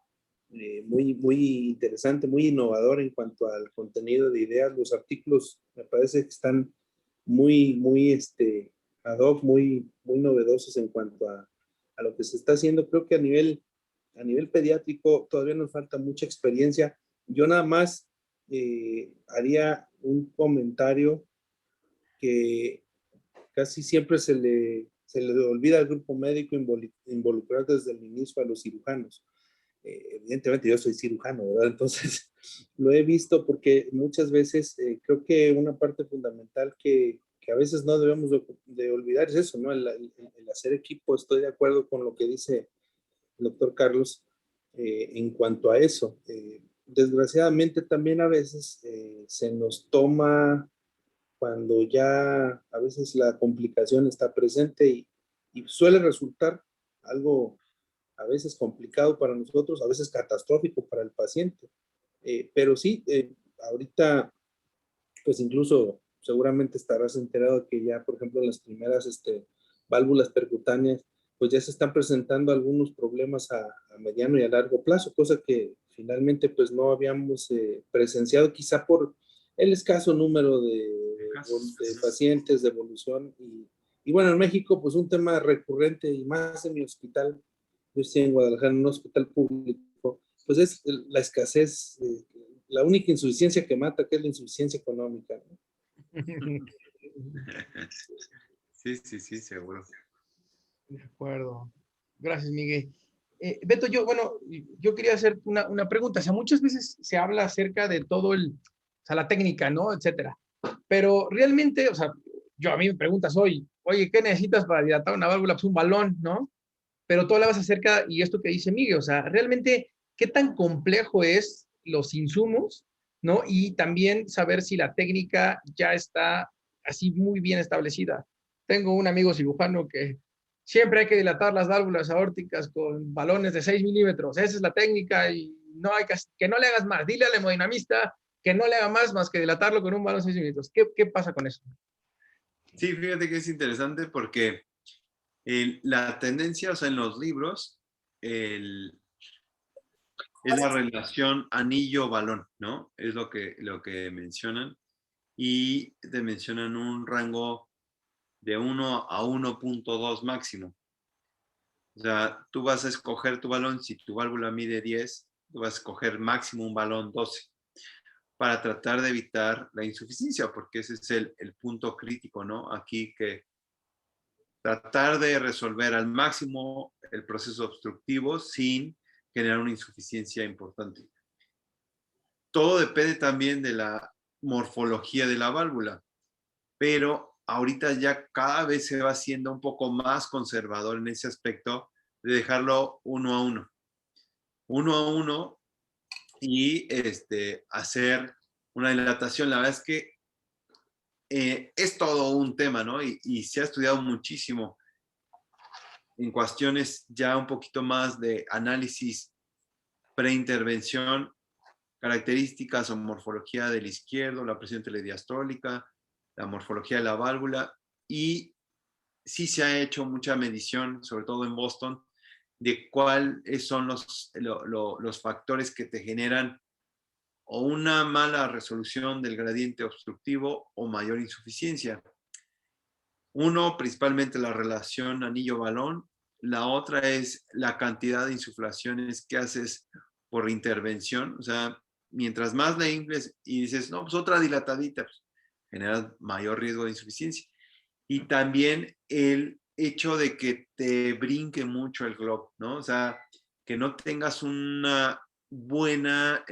muy interesante, muy innovador en cuanto al contenido de ideas. Los artículos me parece que están muy ad hoc, muy novedosos en cuanto a lo que se está haciendo. Creo que a nivel pediátrico todavía nos falta mucha experiencia. Yo nada más haría un comentario que casi siempre se le olvida al grupo médico involucrar desde el inicio a los cirujanos. Evidentemente yo soy cirujano, ¿verdad? Entonces lo he visto porque muchas veces creo que una parte fundamental que a veces no debemos de olvidar es eso, ¿no? El hacer equipo. Estoy de acuerdo con lo que dice el doctor Carlos en cuanto a eso. Desgraciadamente también a veces se nos toma cuando ya a veces la complicación está presente y suele resultar algo a veces complicado para nosotros, a veces catastrófico para el paciente. Pero sí, ahorita, pues incluso seguramente estarás enterado de que ya, por ejemplo, en las primeras válvulas percutáneas, pues ya se están presentando algunos problemas a mediano y a largo plazo, cosa que finalmente pues no habíamos presenciado quizá por el escaso número de pacientes de evolución y bueno, en México pues un tema recurrente y más en mi hospital, yo estoy en Guadalajara, en un hospital público, pues es la escasez, la única insuficiencia que mata, que es la insuficiencia económica, ¿no? Sí, seguro. De acuerdo. Gracias, Miguel. Beto, yo quería hacer una pregunta. O sea, muchas veces se habla acerca de todo o sea, la técnica, ¿no? Etcétera. Pero realmente, o sea, a mí me preguntas hoy, oye, ¿qué necesitas para dilatar una válvula? Pues un balón, ¿no? Pero tú hablabas acerca, y esto que dice Miguel, o sea, realmente, ¿qué tan complejo es los insumos, ¿no? Y también saber si la técnica ya está así muy bien establecida. Tengo un amigo cirujano que siempre hay que dilatar las válvulas aórticas con balones de 6 milímetros. Esa es la técnica y no hay que no le hagas más. Dile al hemodinamista que no le haga más que dilatarlo con un balón de 6 milímetros. ¿Qué pasa con eso? Sí, fíjate que es interesante porque la tendencia, o sea, en los libros, es la relación anillo-balón, ¿no? Es lo que mencionan. Y te mencionan un rango de 1 a 1.2 máximo. O sea, tú vas a escoger tu balón, si tu válvula mide 10, tú vas a escoger máximo un balón 12 para tratar de evitar la insuficiencia, porque ese es el punto crítico, ¿no? Aquí que tratar de resolver al máximo el proceso obstructivo sin generar una insuficiencia importante. Todo depende también de la morfología de la válvula, pero ahorita ya cada vez se va haciendo un poco más conservador en ese aspecto de dejarlo 1 a 1 y hacer una dilatación. La verdad es que es todo un tema, ¿no? Y se ha estudiado muchísimo en cuestiones ya un poquito más de análisis preintervención, características o morfología del izquierdo, la presión telediastólica, la morfología de la válvula, y sí se ha hecho mucha medición, sobre todo en Boston, de cuáles son los factores que te generan o una mala resolución del gradiente obstructivo o mayor insuficiencia. Uno, principalmente la relación anillo-balón. La otra es la cantidad de insuflaciones que haces por intervención. O sea, mientras más la infles y dices, no, pues otra dilatadita, pues, genera mayor riesgo de insuficiencia. Y también el hecho de que te brinque mucho el globo, ¿no? O sea, que no tengas una buena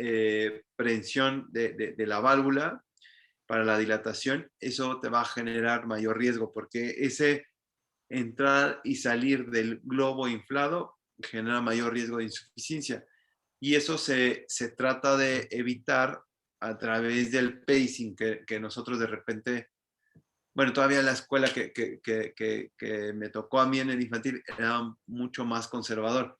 prensión de la válvula para la dilatación, eso te va a generar mayor riesgo, porque ese entrar y salir del globo inflado genera mayor riesgo de insuficiencia. Y eso se trata de evitar a través del pacing que nosotros de repente, bueno, todavía en la escuela que me tocó a mí en el infantil era mucho más conservador.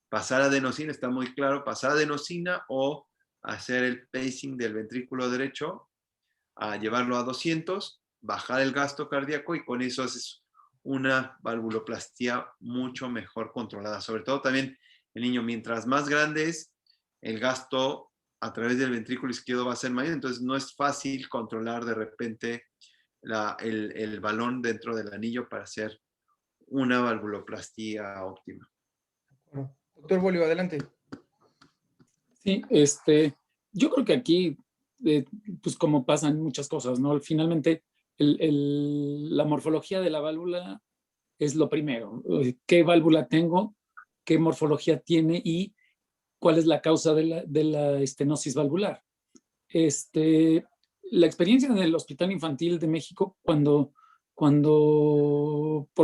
Pasar adenosina, está muy claro, pasar adenosina o hacer el pacing del ventrículo derecho, a llevarlo a 200, bajar el gasto cardíaco y con eso haces una valvuloplastía mucho mejor controlada. Sobre todo también el niño, mientras más grande es, el gasto a través del ventrículo izquierdo va a ser mayor, entonces no es fácil controlar de repente el balón dentro del anillo para hacer una valvuloplastía óptima. Bueno, doctor Bolio, adelante. Sí, yo creo que aquí, pues como pasan muchas cosas, ¿no? Finalmente, la morfología de la válvula es lo primero. ¿Qué válvula tengo? ¿Qué morfología tiene? Y cuál es la causa de la estenosis valvular. La experiencia en el Hospital Infantil de México, cuando, por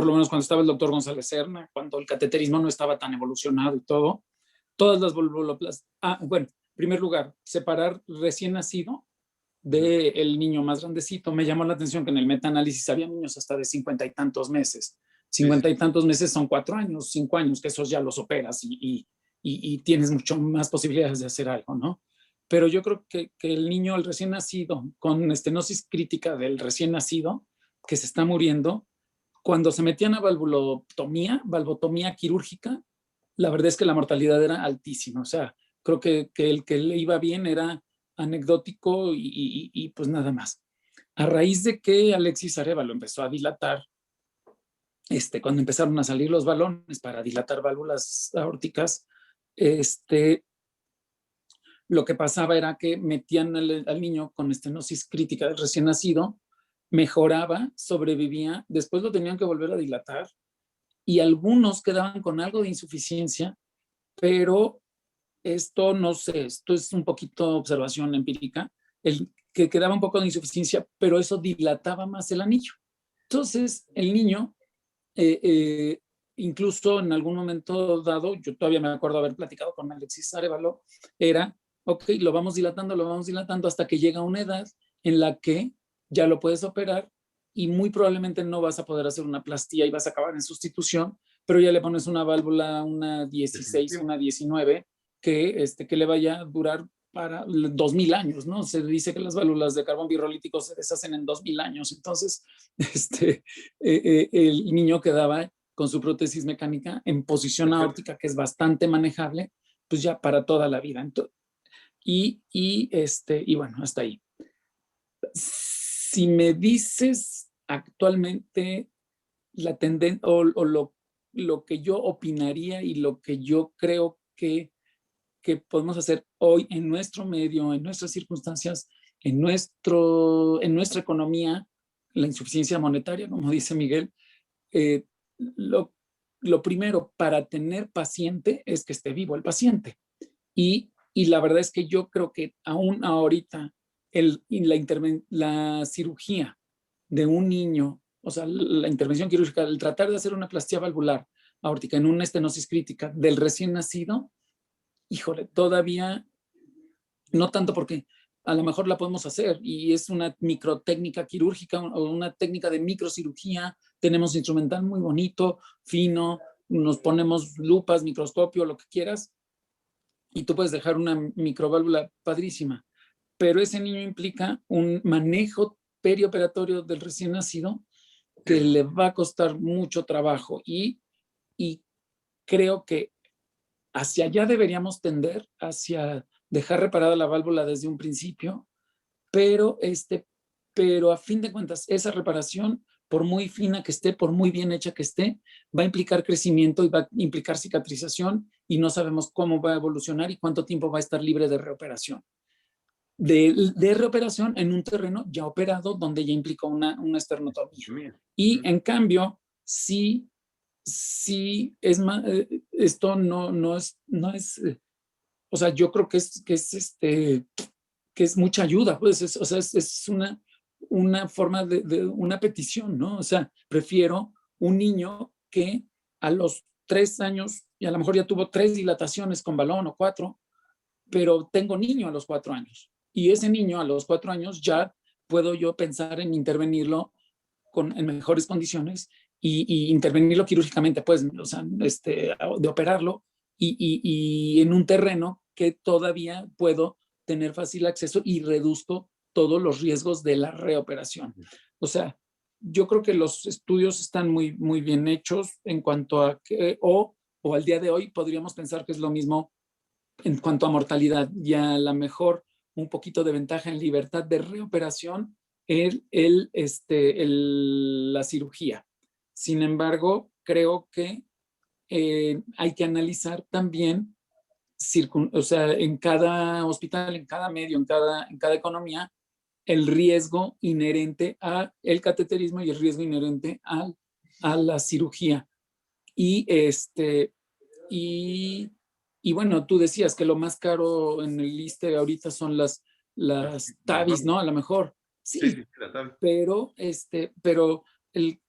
lo menos cuando estaba el doctor González Serna, cuando el cateterismo no estaba tan evolucionado y todo, todas las valvuloplastías. Bueno, en primer lugar, separar recién nacido del niño más grandecito. Me llamó la atención que en el metaanálisis había niños hasta de 50 y tantos meses. 50 y tantos meses son 4 años, 5 años, que esos ya los operas y tienes mucho más posibilidades de hacer algo, ¿no? Pero yo creo que el niño, el recién nacido, con estenosis crítica del recién nacido, que se está muriendo, cuando se metían a valvotomía quirúrgica, la verdad es que la mortalidad era altísima. O sea, creo que el que le iba bien era anecdótico y pues nada más. A raíz de que Alexis Arévalo empezó a dilatar, cuando empezaron a salir los balones para dilatar válvulas aórticas, lo que pasaba era que metían al niño con estenosis crítica del recién nacido, mejoraba, sobrevivía, después lo tenían que volver a dilatar y algunos quedaban con algo de insuficiencia, pero esto no sé, esto es un poquito observación empírica, el que quedaba un poco de insuficiencia, pero eso dilataba más el anillo. Entonces, el niño, incluso en algún momento dado, yo todavía me acuerdo haber platicado con Alexis Arévalo, era, ok, lo vamos dilatando hasta que llega una edad en la que ya lo puedes operar y muy probablemente no vas a poder hacer una plastía y vas a acabar en sustitución, pero ya le pones una válvula, una 16, una 19, que le vaya a durar para 2000 años, ¿no? Se dice que las válvulas de carbón birrolítico se deshacen en 2000 años. Entonces, el niño quedaba con su prótesis mecánica en posición aórtica, que es bastante manejable, pues ya para toda la vida. Entonces, y bueno, hasta ahí. Si me dices actualmente la tendencia o lo que yo opinaría y lo que yo creo que podemos hacer hoy en nuestro medio, en nuestras circunstancias, en nuestra economía, la insuficiencia monetaria, como dice Miguel, lo primero para tener paciente es que esté vivo el paciente. Y la verdad es que yo creo que aún ahorita la cirugía de un niño, o sea, la intervención quirúrgica, el tratar de hacer una plastía valvular aórtica en una estenosis crítica del recién nacido, híjole, todavía no tanto, porque a lo mejor la podemos hacer y es una microtécnica quirúrgica o una técnica de microcirugía tenemos instrumental muy bonito, fino, nos ponemos lupas, microscopio, lo que quieras, y tú puedes dejar una microválvula padrísima, pero ese niño implica un manejo perioperatorio del recién nacido que le va a costar mucho trabajo y creo que hacia allá deberíamos tender, hacia dejar reparada la válvula desde un principio, pero a fin de cuentas, esa reparación, por muy fina que esté, por muy bien hecha que esté, va a implicar crecimiento y va a implicar cicatrización y no sabemos cómo va a evolucionar y cuánto tiempo va a estar libre de reoperación. De reoperación en un terreno ya operado donde ya implicó una esternotomía. Y en cambio, sí es más, esto no es, o sea, yo creo que es mucha ayuda, pues, o sea, es una forma de una petición, ¿no? O sea, prefiero un niño que a los 3 años, y a lo mejor ya tuvo 3 dilataciones con balón o 4, pero tengo niño a los 4 años. Y ese niño a los 4 años ya puedo yo pensar en intervenirlo en mejores condiciones y intervenirlo quirúrgicamente, pues, o sea, de operarlo y en un terreno que todavía puedo tener fácil acceso y reduzco todos los riesgos de la reoperación. O sea, yo creo que los estudios están muy, muy bien hechos en cuanto a que, o al día de hoy podríamos pensar que es lo mismo en cuanto a mortalidad y a lo mejor un poquito de ventaja en libertad de reoperación la cirugía. Sin embargo, creo que hay que analizar también, o sea, en cada hospital, en cada medio, en cada economía, el riesgo inherente al cateterismo y el riesgo inherente a la cirugía. Y, y bueno, tú decías que lo más caro en el ISSSTE ahorita son las TAVIs, ¿no? A lo mejor. Sí, pero,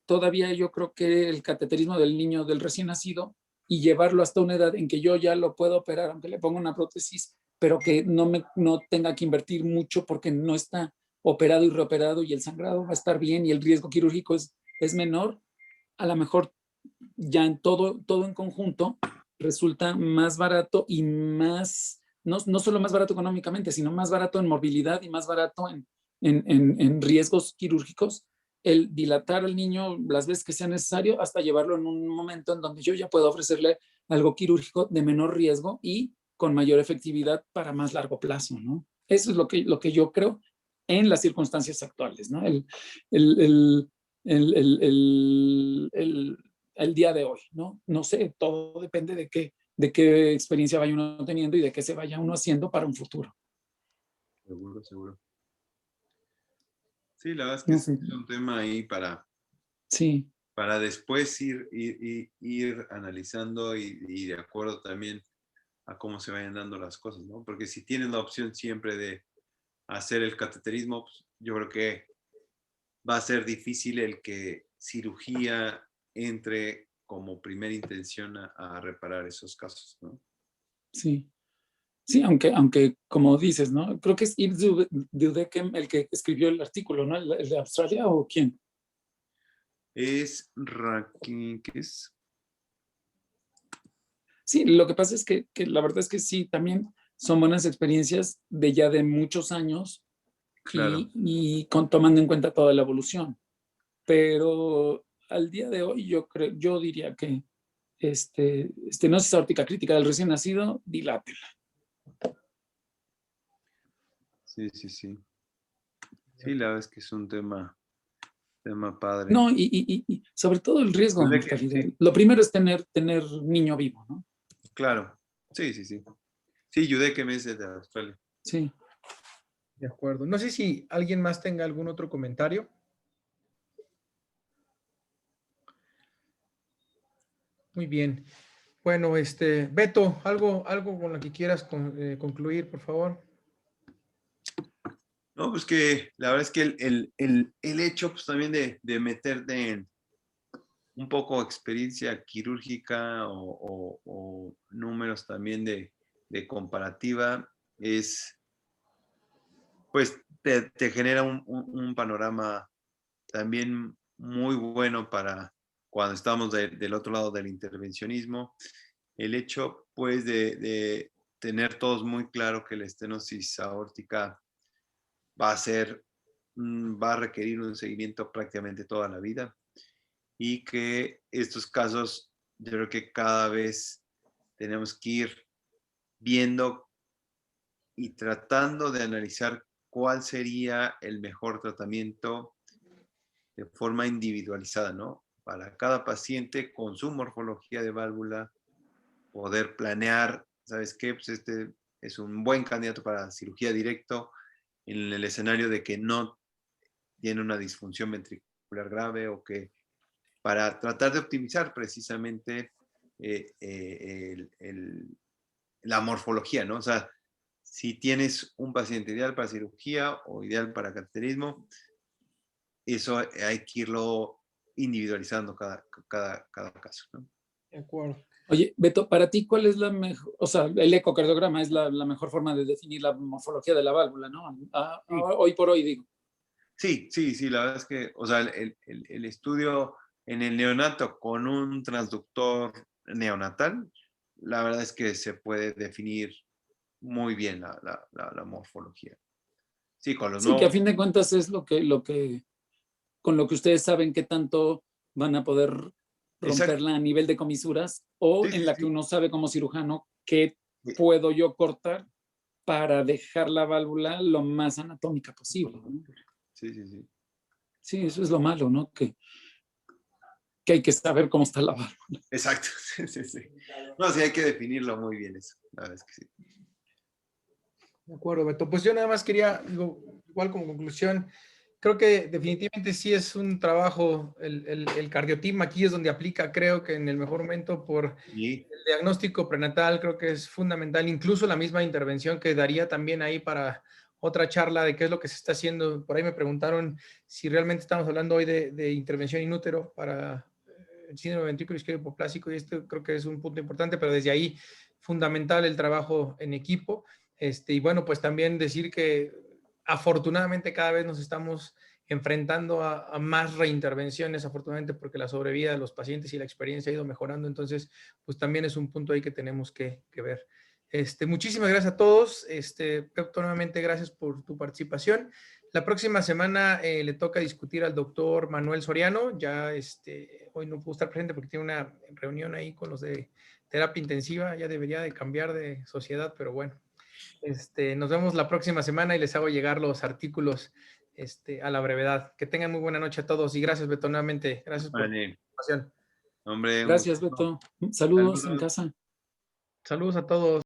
todavía yo creo que el cateterismo del niño, del recién nacido, y llevarlo hasta una edad en que yo ya lo puedo operar, aunque le ponga una prótesis, pero que no tenga que invertir mucho porque no está operado y reoperado y el sangrado va a estar bien y el riesgo quirúrgico es menor, a lo mejor ya en todo en conjunto resulta más barato y más, no solo más barato económicamente, sino más barato en movilidad y más barato en riesgos quirúrgicos, el dilatar al niño las veces que sea necesario hasta llevarlo en un momento en donde yo ya puedo ofrecerle algo quirúrgico de menor riesgo y con mayor efectividad para más largo plazo, ¿no? Eso es lo que yo creo en las circunstancias actuales, ¿no? El día de hoy, ¿no? No sé, todo depende de qué experiencia vaya uno teniendo y de qué se vaya uno haciendo para un futuro. Seguro, seguro. Sí, la verdad es que es un tema ahí sí, para después ir analizando y de acuerdo también a cómo se vayan dando las cosas, ¿no? Porque si tienes la opción siempre de hacer el cateterismo, pues yo creo que va a ser difícil el que cirugía entre como primera intención a reparar esos casos, ¿no? sí. Sí, aunque como dices, ¿no? Creo que es Yves Dudekem el que escribió el artículo, ¿no? ¿El de Australia o quién? Es Raquel, ¿qué es? Sí, lo que pasa es que la verdad es que sí, también son buenas experiencias de ya de muchos años Claro. y tomando en cuenta toda la evolución. Pero al día de hoy yo diría que no es aórtica crítica del recién nacido, dilátela. Sí, sí, sí. Sí, la verdad es que es un tema padre. No, y sobre todo el riesgo de mortalidad. Sí. Lo primero es tener niño vivo, ¿no? Claro. Sí, sí, sí. Sí, Yudekem es de Australia. Sí. De acuerdo. No sé si alguien más tenga algún otro comentario. Muy bien. Bueno, Beto, algo con lo que quieras concluir, por favor. No, pues que la verdad es que el hecho pues, también de meterte en un poco experiencia quirúrgica o números también de comparativa es, pues te genera un panorama también muy bueno para cuando estamos del otro lado del intervencionismo. El hecho, pues, de tener todos muy claro que la estenosis aórtica va a requerir un seguimiento prácticamente toda la vida y que estos casos, yo creo que cada vez tenemos que ir viendo y tratando de analizar cuál sería el mejor tratamiento de forma individualizada, ¿no? Para cada paciente con su morfología de válvula, poder planear, ¿sabes qué? Pues este es un buen candidato para cirugía directo en el escenario de que no tiene una disfunción ventricular grave o que para tratar de optimizar precisamente la morfología, ¿no? O sea, si tienes un paciente ideal para cirugía o ideal para cateterismo, eso hay que irlo individualizando cada caso, ¿no? De acuerdo. Oye, Beto, para ti, ¿cuál es la mejor, o sea, el ecocardiograma es la mejor forma de definir la morfología de la válvula, ¿no? Hoy por hoy, digo. Sí, la verdad es que, o sea, el estudio en el neonato con un transductor neonatal, la verdad es que se puede definir muy bien la morfología. Sí, con los Sí, que a nuevos. fin de cuentas es con lo que ustedes saben qué tanto van a poder Exacto. romperla a nivel de comisuras o Sí, en la que sí. uno sabe como cirujano qué Sí. puedo yo cortar para dejar la válvula lo más anatómica posible, ¿no? Sí. Sí, eso es lo malo, ¿no? Que hay que saber cómo está la válvula. Exacto. Sí. No, sí, hay que definirlo muy bien eso. La verdad es que sí. De acuerdo, Beto. Pues yo nada más quería, digo, igual como conclusión, creo que definitivamente sí es un trabajo, el cardioteam aquí es donde aplica, creo que en el mejor momento por Y el diagnóstico prenatal, creo que es fundamental, incluso la misma intervención que daría también ahí para otra charla de qué es lo que se está haciendo. Por ahí me preguntaron si realmente estamos hablando hoy de intervención in útero para el síndrome ventrículo izquierdo hipoplásico, y esto creo que es un punto importante, pero desde ahí fundamental el trabajo en equipo. Y bueno, pues también decir que afortunadamente cada vez nos estamos enfrentando a más reintervenciones, afortunadamente, porque la sobrevida de los pacientes y la experiencia ha ido mejorando. Entonces, pues también es un punto ahí que tenemos que ver. Muchísimas gracias a todos. Pepto, nuevamente gracias por tu participación. La próxima semana le toca discutir al doctor Manuel Soriano. Ya hoy no pudo estar presente porque tiene una reunión ahí con los de terapia intensiva. Ya debería de cambiar de sociedad, pero bueno. Nos vemos la próxima semana y les hago llegar los artículos a la brevedad. Que tengan muy buena noche a todos y gracias, Beto, nuevamente. Gracias por tu vale, participación. hombre, un Gracias, gusto. Beto. Saludos en Saludos. casa. Saludos a todos.